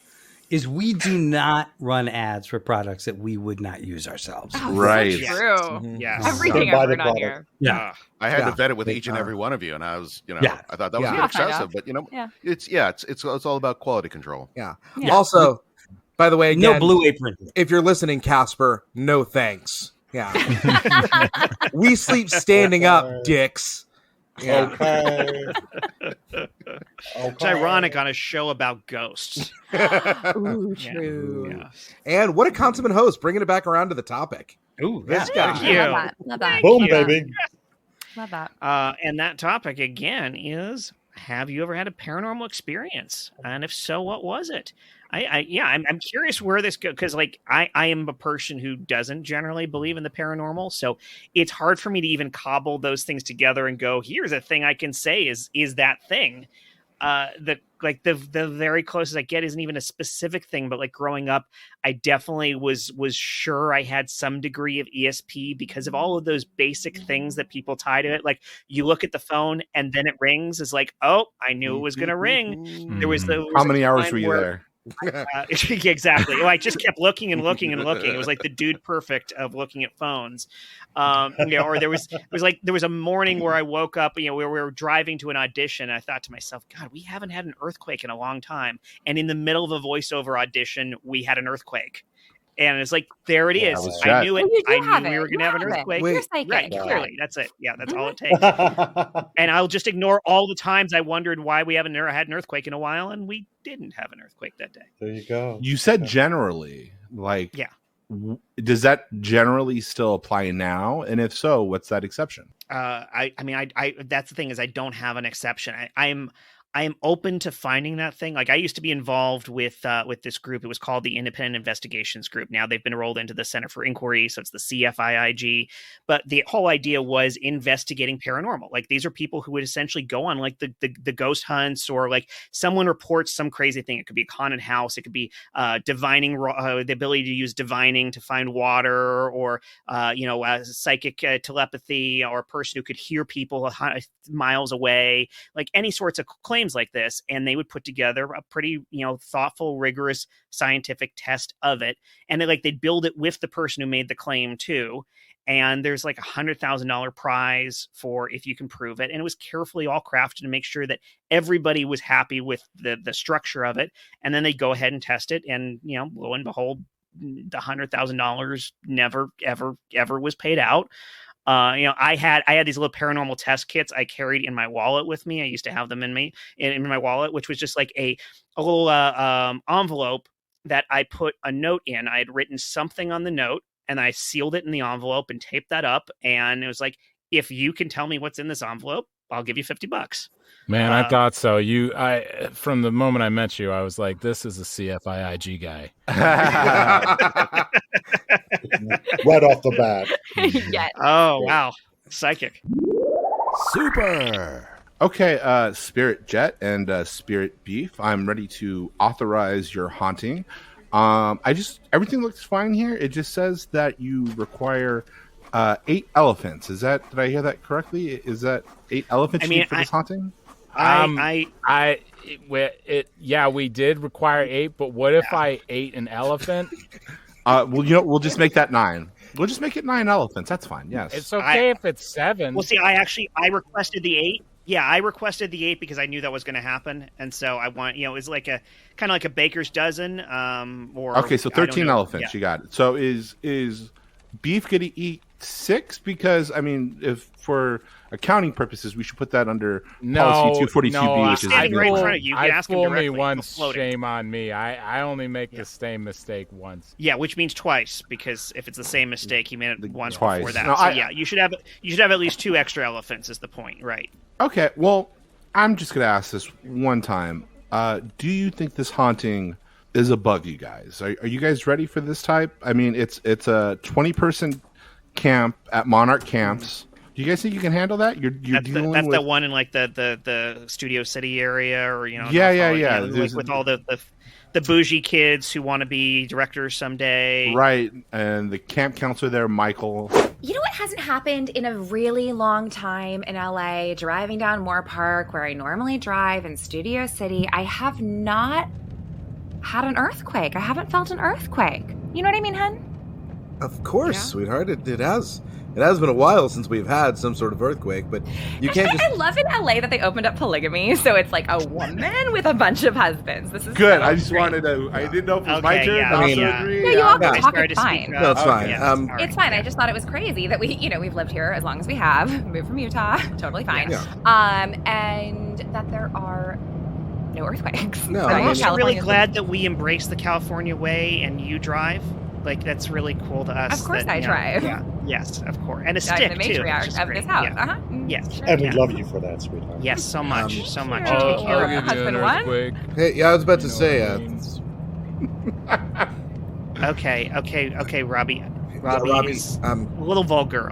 is we do not run ads for products that we would not use ourselves. Oh, Right. So true. Mm-hmm. Yes. Everything Buy I've the heard on product. here. Yeah. I had Yeah. to vet it with Big each and time. every one of you, and I was, Yeah. I thought that was Yeah. a bit Kind excessive, of. but Yeah. it's all about quality control. Yeah. Yeah. Also, by the way, again, No blue apron. if you're listening, Casper, no thanks. Yeah. We sleep standing up, dicks. Yeah. Okay. It's ironic on a show about ghosts. Ooh, Yeah. true. Yeah. And what a consummate host, bringing it back around to the topic. Ooh, This yeah. guy. Thank you. Love that. Love that. Boom, you. baby. Love that. And that topic again is: have you ever had a paranormal experience? And if so, what was it? I'm curious where this goes, because like I am a person who doesn't generally believe in the paranormal, so it's hard for me to even cobble those things together and go, here's a thing I can say is that thing. The very closest I get isn't even a specific thing, but like growing up, I definitely was sure I had some degree of ESP because of all of those basic things that people tie to it. Like you look at the phone and then it rings. It's like, oh, I knew it was going to ring. There was How many hours were you there? Exactly. Well, I just kept looking and looking and looking. It was like the Dude Perfect of looking at phones. Or there was a morning where I woke up, where we were driving to an audition. And I thought to myself, God, we haven't had an earthquake in a long time. And in the middle of a voiceover audition, we had an earthquake. And it's like, there it is. I knew it. Well, I knew we were going to have an earthquake. You're psychic. Right, Yeah. clearly. That's it. Yeah, that's all it takes. And I'll just ignore all the times I wondered why we haven't had an earthquake in a while, and we didn't have an earthquake that day. There you go. You said generally, like, Yeah. Does that generally still apply now? And if so, what's that exception? I that's the thing, is I don't have an exception. I am open to finding that thing. Like I used to be involved with this group. It was called the Independent Investigations Group. Now they've been rolled into the Center for Inquiry, so it's the CFIIG. But the whole idea was investigating paranormal. Like these are people who would essentially go on like the ghost hunts, or like someone reports some crazy thing. It could be a haunted house. It could be divining, the ability to use divining to find water, or psychic telepathy, or a person who could hear people miles away. Like any sorts of claims claims like this, and they would put together a pretty, thoughtful, rigorous scientific test of it. And they'd build it with the person who made the claim too. And there's like $100,000 prize for if you can prove it. And it was carefully all crafted to make sure that everybody was happy with the structure of it. And then they go ahead and test it. And, lo and behold, the $100,000 never, ever was paid out. I had these little paranormal test kits I carried in my wallet with me. I used to have them in my wallet, which was just like a little envelope that I put a note in. I had written something on the note, and I sealed it in the envelope and taped that up. And it was like, if you can tell me what's in this envelope, I'll give you $50. Man, I thought so. From the moment I met you, I was like, this is a CFIIG guy. Right off the bat. Yes. Oh, wow. Psychic. Super. Okay, Spirit Jet and Spirit Beef, I'm ready to authorize your haunting. Everything looks fine here. It just says that you require 8 elephants. Did I hear that correctly? Is that 8 elephants you need for this haunting? We did require 8, but what if I ate an elephant? We'll just make that 9. We'll just make it 9 elephants. That's fine. Yes. It's okay if it's 7. Well, see, I requested the 8. Yeah, I requested the 8 because I knew that was going to happen, and so I want it was like a kind of like a baker's dozen. Okay, so 13 elephants. You got it. So is Beef going to eat 6? Because if for accounting purposes, we should put that under policy 242B, which is standing right in front of you. You can ask him directly. Me once, shame on me. I only make the same mistake once. Yeah, which means twice, because if it's the same mistake, he made it once twice before that. No, you should have at least 2 extra elephants. Is the point, right? Okay, well, I'm just going to ask this one time. Do you think this haunting is above you guys? Are you guys ready for this type? It's a 20-person camp at Monarch Camps. Do you guys think you can handle that? That's the one in like the Studio City area, or yeah. With all the bougie kids who want to be directors someday. Right, and the camp counselor there, Michael. You know what hasn't happened in a really long time in LA? Driving down Moore Park, where I normally drive, in Studio City, I have not had an earthquake. I haven't felt an earthquake. You know what I mean, hun? Of course, sweetheart. It has. It has been a while since we've had some sort of earthquake, but you can't just... I love in LA that they opened up polygamy, so it's like a woman with a bunch of husbands. This is good. So I just wanted to... I didn't know if it was my turn. Yeah, you all can talk. It's fine. No, it's fine. It's fine. I just thought it was crazy that we've lived here as long as we have. Moved from Utah. Totally fine. Yeah. And that there are no earthquakes. No, I'm also really glad that we embrace the California way and you drive. Like, that's really cool to us. Of course I drive. Yeah. Yes, of course. And a stick, I'm the matriarch of this house. Yeah. Uh-huh. Yes. Sure. And we love you for that, sweetheart. Yes, so much. So much. Take care of your husband one. Hey, yeah, I was about to say... Okay, Robbie. Robbie's a little vulgar.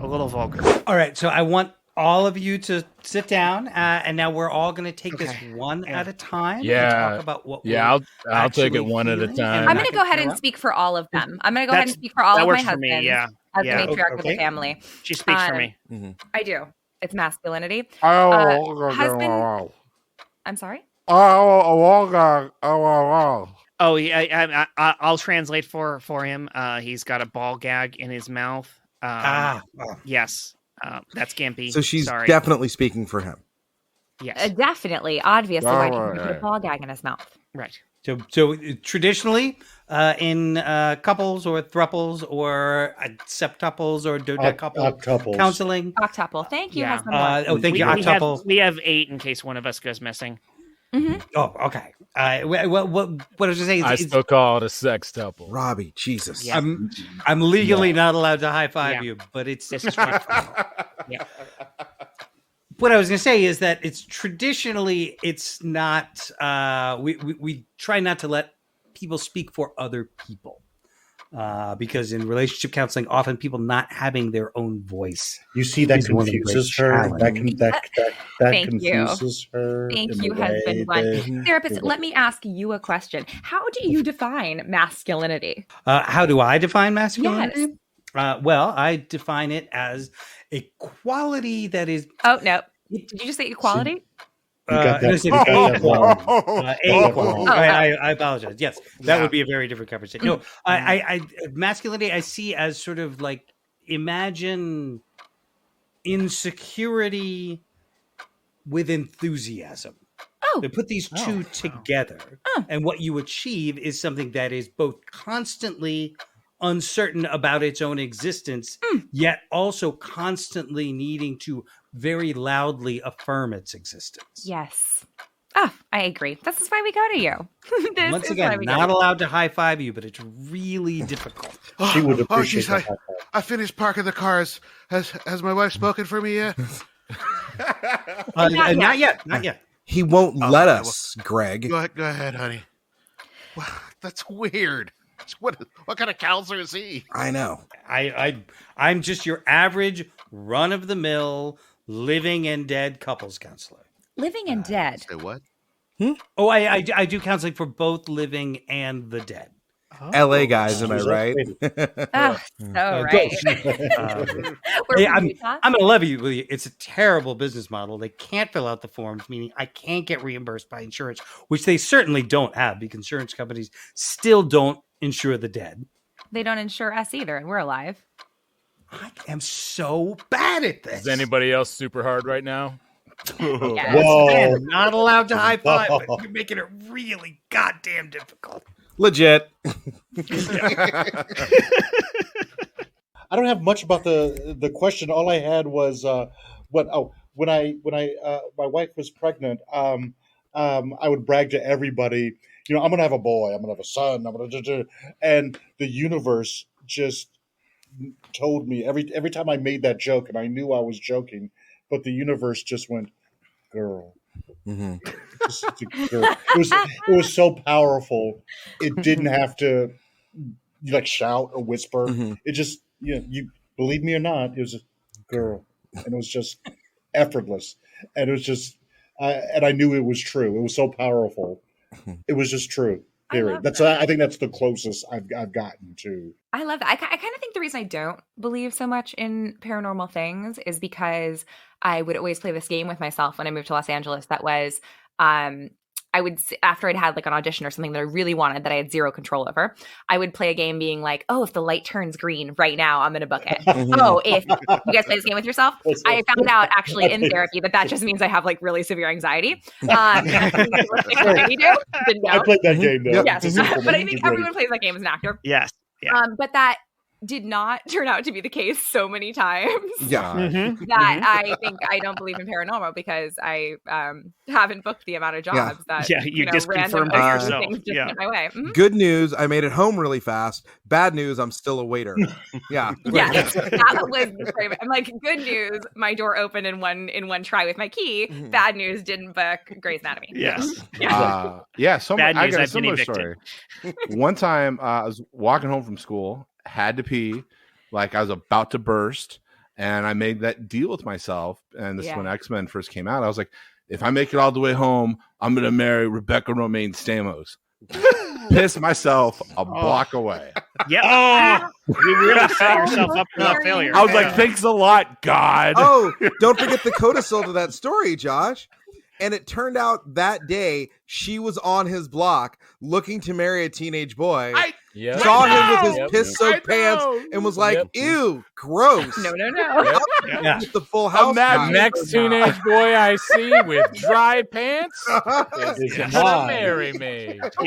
All right, so I want all of you to sit down, and now we're all going to take this one at a time. Yeah, and talk about what I'll take it one at a time. I'm going to go ahead and speak for all of them. I'm going to go ahead and speak for all of my husbands. As the matriarch of the family. She speaks for me. Mm-hmm. I do. It's masculinity. Husband. I'm sorry? Oh, yeah, I'll translate for him. He's got a ball gag in his mouth. Yes. That's Gimpy. So she's definitely speaking for him. Yes. Definitely. Obviously. Why can't he put a ball gag in his mouth? Right. So traditionally, in couples or thruples or septuples or dodecuple counseling. Octuple. Thank you. Yeah. Thank you. Octuple. We have 8 in case one of us goes missing. Mm-hmm. Oh, okay. What I was just saying? I still call it a sextuple. Robbie, Jesus. Yeah. I'm legally not allowed to high five you, but it's. This is right. Yeah. What I was going to say is that it's traditionally it's not. We try not to let people speak for other people. Because in relationship counseling, often people not having their own voice. You see, that confuses her. That confuses her. Thank you, husband one. Therapist, let me ask you a question. How do you define masculinity? How do I define masculinity? Yes. Well, I define it as a quality that is... Oh, no. Did you just say equality? I apologize. Yes, that would be a very different conversation. No, I masculinity I see as sort of like, imagine insecurity with enthusiasm. Oh. They put these two together, and what you achieve is something that is both constantly uncertain about its own existence, yet also constantly needing to very loudly affirm its existence. Yes. Oh, I agree. This is why we go to you. Once again, not allowed to high five you, but it's really difficult. She would appreciate geez, I finished parking the cars. Has my wife spoken for me yet? Not yet. He won't let us, Greg. Go ahead, honey. Wow, that's weird. What kind of counselor is he? I know. I'm just your average run-of-the-mill living and dead couples counselor. Living and dead. Say what? Oh, I do counseling for both living and the dead. LA guys, am I right? Right. I'm going to love you. It's a terrible business model. They can't fill out the forms, meaning I can't get reimbursed by insurance, which they certainly don't have, because insurance companies still don't insure the dead. They don't insure us either, and we're alive. I am so bad at this. Is anybody else super hard right now? Yes. Whoa. Again, not allowed to high five, but you're making it really goddamn difficult. Legit. I don't have much about the question. All I had was when my wife was pregnant, I would brag to everybody, I'm gonna have a boy, I'm gonna have a son, and the universe just told me every time I made that joke, and I knew I was joking, but the universe just went, girl. Mm-hmm. It was so powerful. It didn't have to like shout or whisper. Mm-hmm. It just, you believe me or not, it was a girl, and it was just effortless, and it was just, and I knew it was true. It was so powerful. It was just true. Period. I think that's the closest I've gotten to. I love that. I kind of think the reason I don't believe so much in paranormal things is because I would always play this game with myself when I moved to Los Angeles. That was, I would, after I'd had like an audition or something that I really wanted that I had zero control over, I would play a game being like, oh, if the light turns green right now, I'm going to book it. Oh, if you guys play this game with yourself, I found out actually in therapy that just means I have like really severe anxiety. I played that game though. Yes. But I think everyone plays that game as an actor. Yes. Yeah. But that did not turn out to be the case so many times. Yeah. I think I don't believe in paranormal because I haven't booked the amount of jobs that you just confirmed it yourself. My way. Mm-hmm. Good news, I made it home really fast. Bad news, I'm still a waiter. Yeah. That was very, I'm like, good news, my door opened in one try with my key. Mm-hmm. Bad news, didn't book Grey's Anatomy. Yes. Bad news, I got a similar story. One time I was walking home from school, had to pee, like I was about to burst, and I made that deal with myself. And this is when X-Men first came out. I was like, if I make it all the way home, I'm gonna marry Rebecca Romijn Stamos. Piss myself a block away. Yeah. You really set yourself up for that failure. I was like, thanks a lot, God. Oh, don't forget the codicil to that story, Josh. And it turned out that day she was on his block looking to marry a teenage boy. Saw him with his piss-soaked pants and was like, ew, gross. No. With the full house. That next teenage boy I see with dry pants is gonna marry me. Just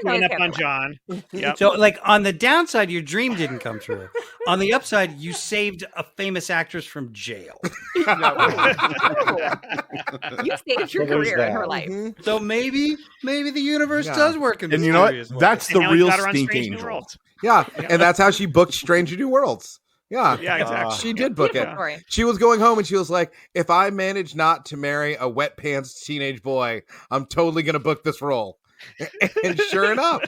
going up on John. Yep. So, like, on the downside, your dream didn't come true. On the upside, you saved a famous actress from jail. You saved your career in her life. Mm-hmm. So maybe the universe does work in and you know what? That's the real stink angel. Yeah, and that's how she booked Stranger New Worlds. Yeah, exactly. She did book it. Story. She was going home and she was like, if I manage not to marry a wet pants teenage boy, I'm totally going to book this role. And sure enough.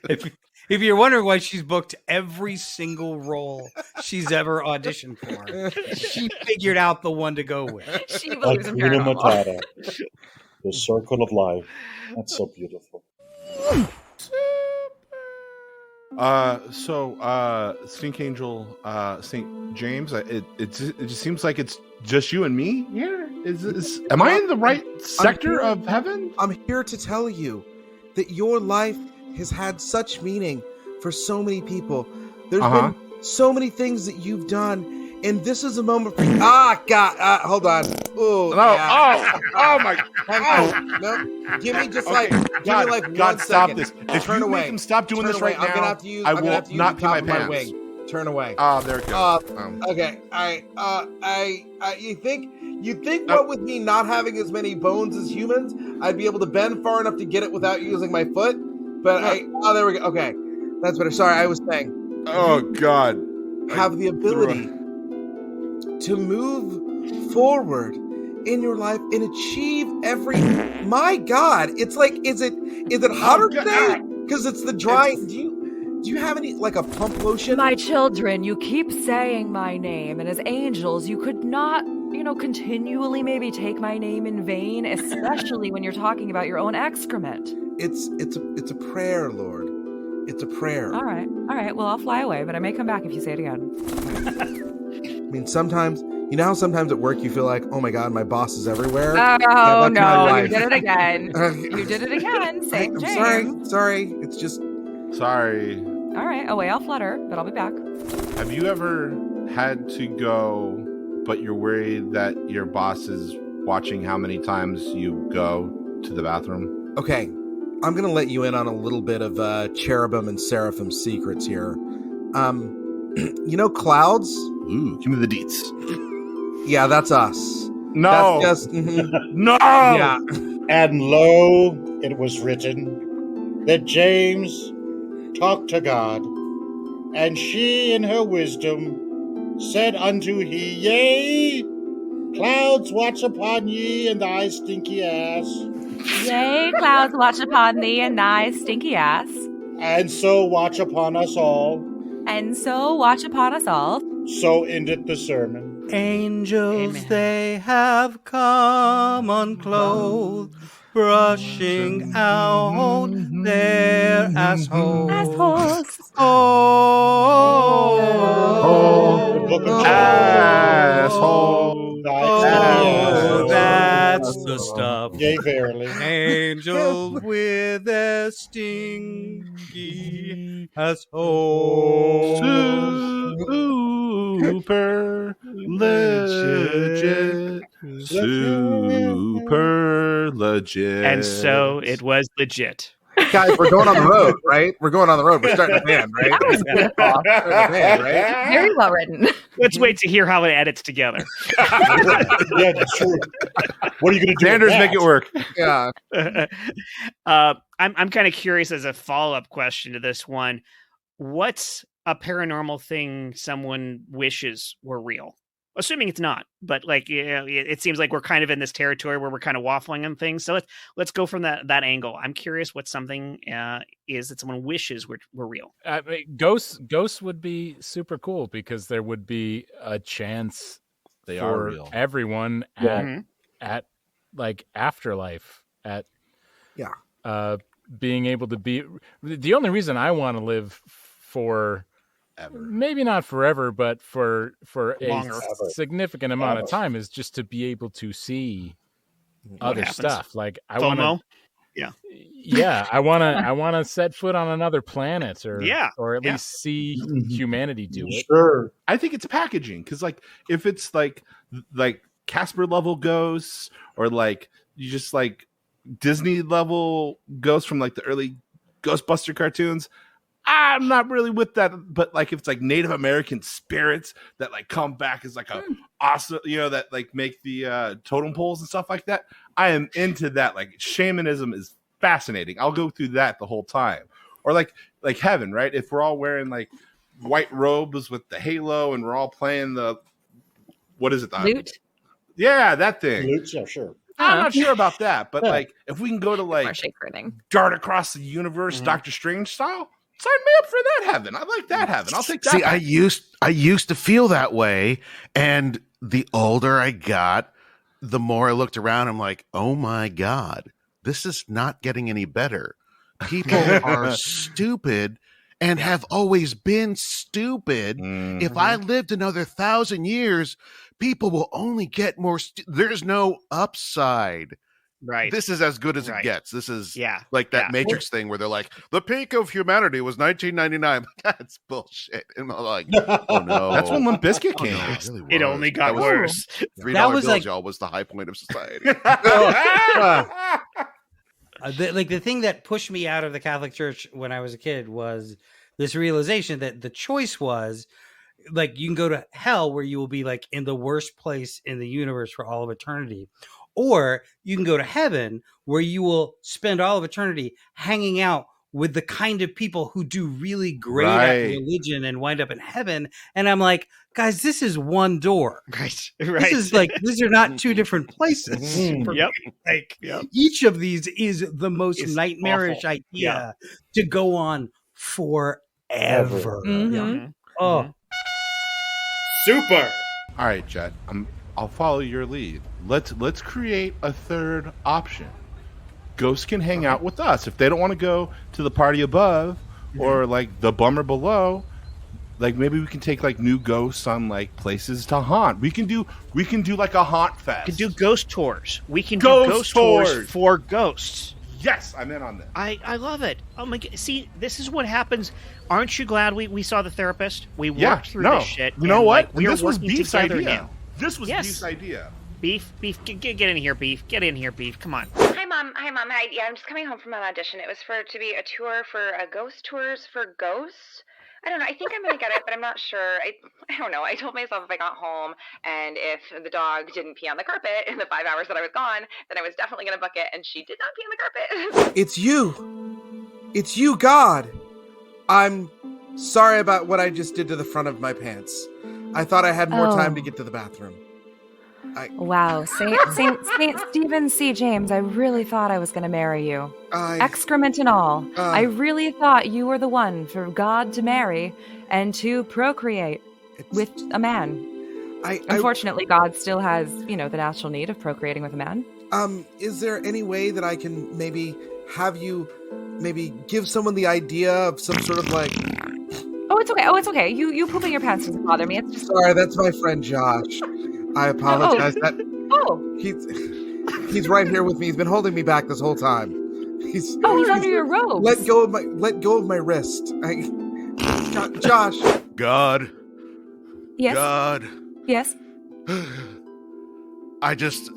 If you're wondering why she's booked every single role she's ever auditioned for, she figured out the one to go with. She believes in paranormal. The circle of life. That's so beautiful. Stink Angel, St. James, it just seems like it's just you and me here Am I in the right sector of heaven? I'm here to tell you that your life has had such meaning for so many people. There's been so many things that you've done. And this is a moment for you. God. Hold on. Oh, my. No. Give me just okay. give me 1 stop second. this. If Turn you away. make him stop doing Turn this away. right now, I'm gonna have to use, I I'm will gonna have to use not the pee top my of my pants. wing. Turn away. Oh, there it goes. Okay. You think what with me not having as many bones as humans, I'd be able to bend far enough to get it without using my foot? But there we go. Okay. That's better. Sorry, I was saying. Oh God. Have the ability to move forward in your life and achieve every. My God, it's like, is it hotter today? Because it's the drying. Do you have any a pump lotion? My children, you keep saying my name, and as angels, you could not, continually maybe take my name in vain, especially when you're talking about your own excrement. It's a prayer, Lord. It's a prayer. All right. Well, I'll fly away, but I may come back if you say it again. I mean, sometimes, how sometimes at work you feel like, oh my God, my boss is everywhere? Oh, no, you did it again. You did it again. St. James. Sorry. It's just... Sorry. All right, away I'll flutter, but I'll be back. Have you ever had to go, but you're worried that your boss is watching how many times you go to the bathroom? Okay, I'm going to let you in on a little bit of cherubim and seraphim secrets here. Clouds? Ooh, give me the deets. Yeah, that's us. No. That's just, No. Yeah. And lo, it was written that James talked to God, and she in her wisdom said unto he, Yea, clouds watch upon ye and thy stinky ass. Yea, clouds watch upon thee and thy stinky ass. And so watch upon us all. And so watch upon us all. So ended the sermon. Angels, Amen. they have come unclothed, brushing out their assholes. Asshole. That's the stuff. Yea, verily. Angels with their stinky assholes. Super legit. Super legit. And so it was legit. Guys, we're going on the road, right? We're going on the road. We're starting a band, right? That was beautiful. Very well written. Let's wait to hear how it edits together. Yeah, that's true. What are you going to do? Sanders, make it work. Yeah. I'm kind of curious as a follow-up question to this one. What's a paranormal thing someone wishes were real? Assuming it's not, but it seems like we're kind of in this territory where we're kind of waffling on things. So let's go from that angle. I'm curious what something is that someone wishes were real. Ghosts would be super cool because there would be a chance They for are real. everyone at afterlife being able to be. The only reason I want to live for. Ever. Maybe not forever, but for Longer. a significant amount of time is just to be able to see other stuff. Like I want to, I want to set foot on another planet, or at least see humanity do it. Sure, I think it's packaging because if it's like Casper level ghosts or you just Disney level ghosts from the early Ghostbuster cartoons. I'm not really with that, but if it's Native American spirits that come back as a awesome, that make the totem poles and stuff like that. I am into that. Shamanism is fascinating. I'll go through that the whole time. Or like heaven, right? If we're all wearing white robes with the halo and we're all playing what is it? Lute? Yeah, that thing. Lute, yeah, sure. I'm not sure about that, but if we can go to dart across the universe, Doctor Strange style. Sign me up for that heaven. I like that heaven. I'll take that. See, I used to feel that way, and the older I got, the more I looked around. I'm like, oh my God, this is not getting any better. People are stupid and have always been stupid. If I lived another 1,000 years, people will only get more. There's no upside. Right. This is as good as it gets. This is like that Yeah. Matrix thing where they're like, the peak of humanity was 1999. That's bullshit. And I'm like, oh no. That's when Limp Bizkit came out. It, really It only got worse. $3 That was bills, like- y'all, was the high point of society. The thing that pushed me out of the Catholic Church when I was a kid was this realization that the choice was like you can go to hell where you will be like in the worst place in the universe for all of eternity, or you can go to heaven where you will spend all of eternity hanging out with the kind of people who do really great at religion and wind up in heaven. And I'm like, guys, this is one door. Right. This is like, these are not two different places. Yep. Like Yep. each of these is the most It's nightmarish awful. idea to go on forever. Mhm. Oh, Super. All right, Jet. I'll follow your lead. Let's create a third option. Ghosts can hang out with us if they don't want to go to the party above or like the bummer below. Like maybe we can take like new ghosts on like places to haunt. We can do like a haunt fest. We can do ghost tours. We can Ghost do ghost tours tours. for ghosts. Yes, I'm in on that. I love it. Oh my god! See, this is what happens. Aren't you glad we saw the therapist? We Yeah, worked through no. this shit. You know and, what? Like, we are This was working Beef's together idea. now. This was Yes. Beef's idea. Beef, get in here, Beef. Get in here, Beef. Come on. Hi, Mom. Yeah, I'm just coming home from an audition. It was to be a tour for ghost tours for ghosts. I don't know. I think I'm going to get it, but I'm not sure. I don't know. I told myself if I got home and if the dog didn't pee on the carpet in the 5 hours that I was gone, then I was definitely going to book it, and she did not pee on the carpet. It's you. It's you, God. I'm sorry about what I just did to the front of my pants. I thought I had more time to get to the bathroom. Wow, Saint Stephen C. James, I really thought I was going to marry you. Excrement and all. I really thought you were the one for God to marry and to procreate with a man. Unfortunately, God still has, the natural need of procreating with a man. Is there any way that I can maybe have you give someone the idea of some sort of like... Oh, it's okay. You pooping your pants doesn't bother me. It's just... Sorry, that's my friend Josh. I apologize. He's right here with me. He's been holding me back this whole time. He's under your robe. Let go of my wrist. Josh. God. Yes. God. Yes. I just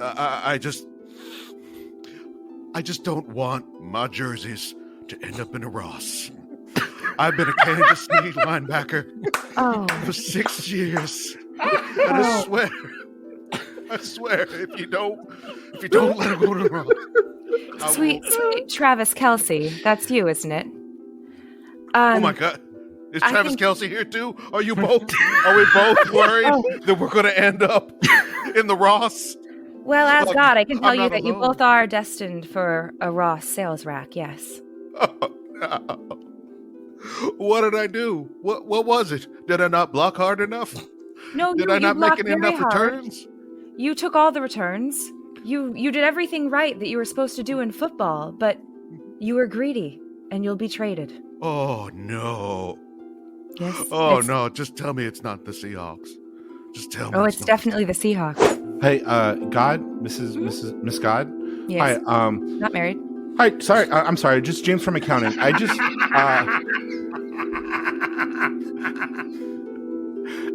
don't want my jerseys to end up in a Ross. I've been a Kansas City linebacker for 6 years. And I swear, if you don't let him go to the Ross. Sweet Travis Kelce, that's you, isn't it? Oh my God. Is Travis Kelce here too? Are we both worried that we're going to end up in the Ross? Well, as God, I can tell you that you both are destined for a Ross sales rack, yes. Oh, no. What did I do? What was it? Did I not block hard enough? No, did I not make enough returns? You took all the returns. You did everything right that you were supposed to do in football, but you were greedy and you'll be traded. Oh no. Yes. Oh no, just tell me it's not the Seahawks. Just tell me. Oh, it's definitely the Seahawks. Hey, God, Miss God. Yes. Hi, not married. Hi, sorry, I'm sorry, just James from accounting. I just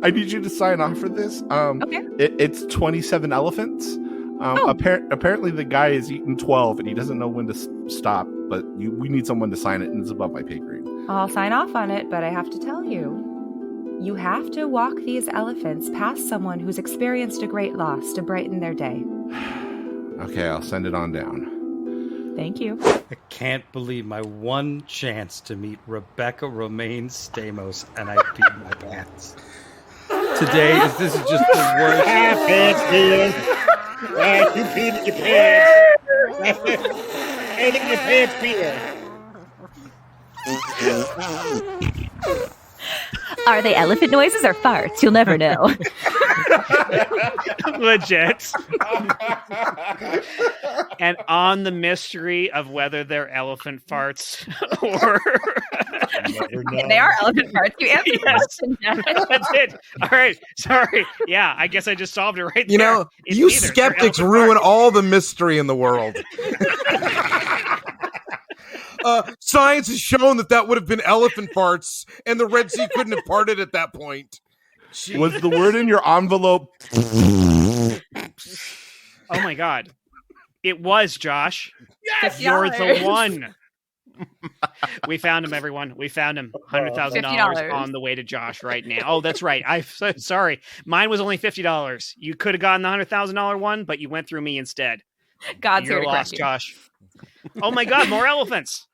I need you to sign off for this. Okay. It's 27 elephants. Apparently the guy has eaten 12 and he doesn't know when to stop, but we need someone to sign it, and it's above my pay grade. I'll sign off on it, but I have to tell you, you have to walk these elephants past someone who's experienced a great loss to brighten their day. Okay, I'll send it on down. Thank you. I can't believe my one chance to meet Rebecca Romijn Stamos, and I peed my pants. This is just the worst. Pants, Peter. You peed in your pants. Hey, look at your pants, Peter. Are they elephant noises or farts? You'll never know. Legit. And on the mystery of whether they're elephant farts or They are elephant parts. You answered the question. That's it. All right. Sorry. Yeah, I guess I just solved it right there. You know, you skeptics ruin all the mystery in the world. Science has shown that would have been elephant parts, and the Red Sea couldn't have parted at that point. Jeez. Was the word in your envelope? Oh my God. It was, Josh. Yes! You're the one. We found him, everyone. We found him. $100,000 on the way to Josh right now. Oh, that's right. I'm so sorry. Mine was only $50. You could have gotten the $100,000 one, but you went through me instead. God's You're here to lost, you. Josh. Oh my God, more elephants.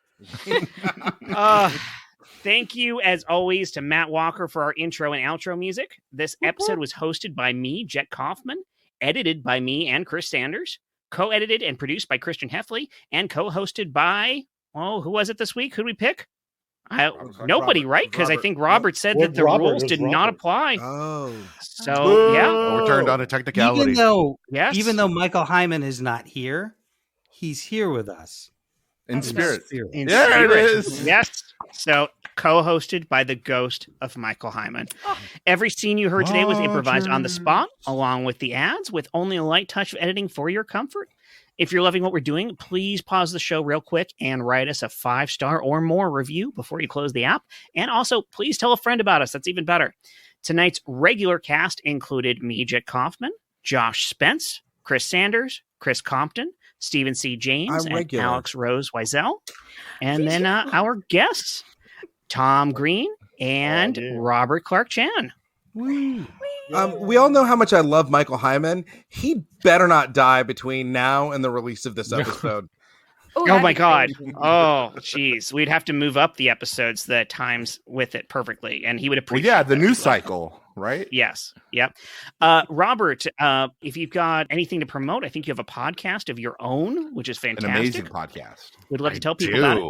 Thank you, as always, to Matt Walker for our intro and outro music. This episode was hosted by me, Jet Kaufman, edited by me and Chris Sanders, co-edited and produced by Christian Heffley, and co-hosted by, who was it this week? Who'd we pick? Nobody, right? Because I think Robert said that the rules did not apply. Oh. So, yeah. Overturned on a technicality. Even though Michael Hyman is not here, he's here with us. In spirit. In there spirit. it is. Yes. So, co-hosted by the ghost of Michael Hyman. Every scene you heard today was improvised on the spot, along with the ads, with only a light touch of editing for your comfort. If you're loving what we're doing, please pause the show real quick and write us a 5-star or more review before you close the app. And also, please tell a friend about us. That's even better. Tonight's regular cast included me, Jet Kaufman, Josh Spence, Chris Sanders, Chris Compton, Stephen C. James, and Alex Rose Wiesel. And then our guests, Tom Greene and Robert Clarke-Chan. We all know how much I love Michael Hyman. He better not die between now and the release of this episode. Oh my God. Oh, geez. We'd have to move up the episodes that times with it perfectly. And he would appreciate the news cycle, right? Yes. Yep. Robert, if you've got anything to promote, I think you have a podcast of your own, which is fantastic. An amazing podcast. We'd love to tell people about it.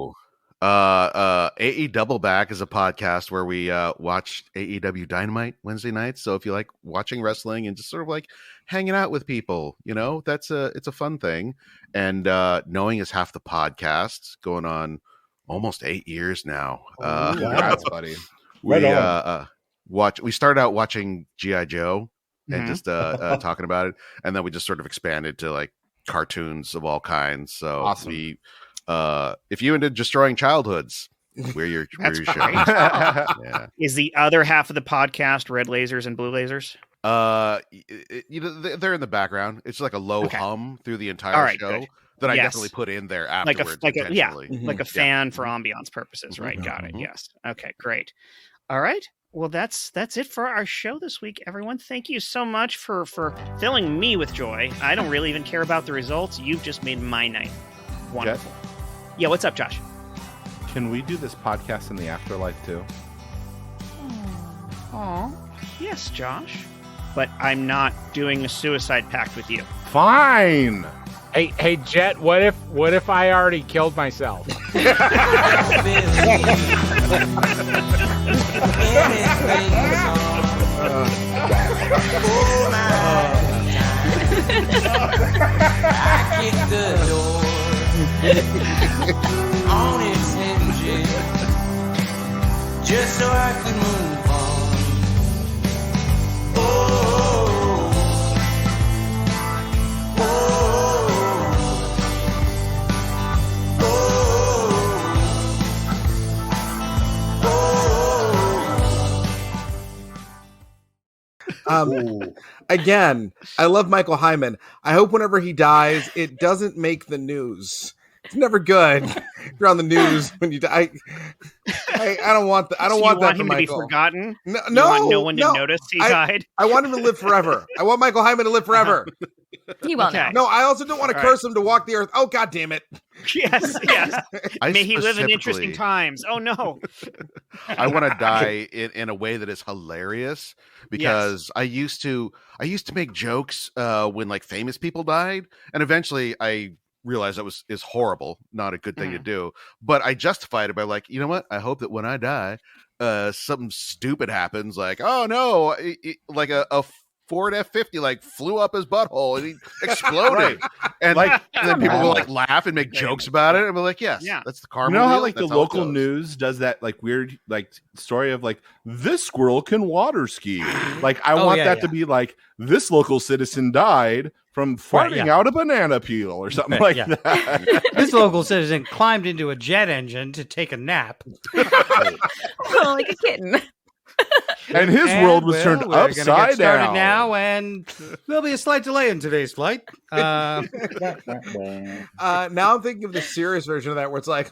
AE Double Back is a podcast where we watch AEW Dynamite Wednesday nights. So if you like watching wrestling and just sort of like hanging out with people, it's a fun thing. And knowing is half the podcast, going on almost 8 years now. Congrats, buddy. We started out watching G.I. Joe and just talking about it, and then we just sort of expanded to like cartoons of all kinds. So awesome. If you into destroying childhoods, we're your show. Yeah. Is the other half of the podcast red lasers and blue lasers? They're in the background. It's like a low hum through the entire show that I definitely put in there afterwards. Like a fan for ambiance purposes, right? Got it. Yes. Okay, great. All right. Well, that's it for our show this week, everyone. Thank you so much for filling me with joy. I don't really even care about the results. You've just made my night. Wonderful. Jet? Yeah, what's up, Josh? Can we do this podcast in the afterlife too? Oh, yes, Josh. But I'm not doing a suicide pact with you. Fine. Hey, Jet. What if I already killed myself? I kicked the door on its hinges just so I could move on. Oh, Again, I love Michael Hyman. I hope whenever he dies, it doesn't make the news. It's never good. You're on the news when you die. I don't want that. I don't want that for him Michael. To be forgotten. No, you want no one to notice he died. I want him to live forever. I want Michael Hyman to live forever. He won't. Okay. No, I also don't want to curse him to walk the earth. Oh, God damn it. Yes. May he live in interesting times. Oh, no. I want to die in a way that is hilarious because I used to make jokes when like famous people died. And eventually I realized that is horrible, not a good thing to do. But I justified it by like, you know what? I hope that when I die, something stupid happens. Like, oh, no, like a Ford F-50 like flew up his butthole and he exploded. And then people will like laugh and make jokes about it. And we're like, yes, that's the karma. You know how wheel? like That's the how it local goes. news does that like weird like story of like this squirrel can water ski. Like I want that to be like this local citizen died from farting out a banana peel or something like that. This local citizen climbed into a jet engine to take a nap. Like a kitten. And his world was turned we're gonna upside get started down. now, and there'll be a slight delay in today's flight. Now I'm thinking of the serious version of that, where it's like,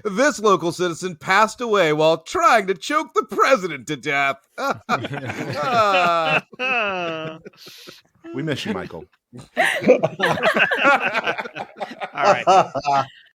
this local citizen passed away while trying to choke the president to death. We miss you, Michael. All right.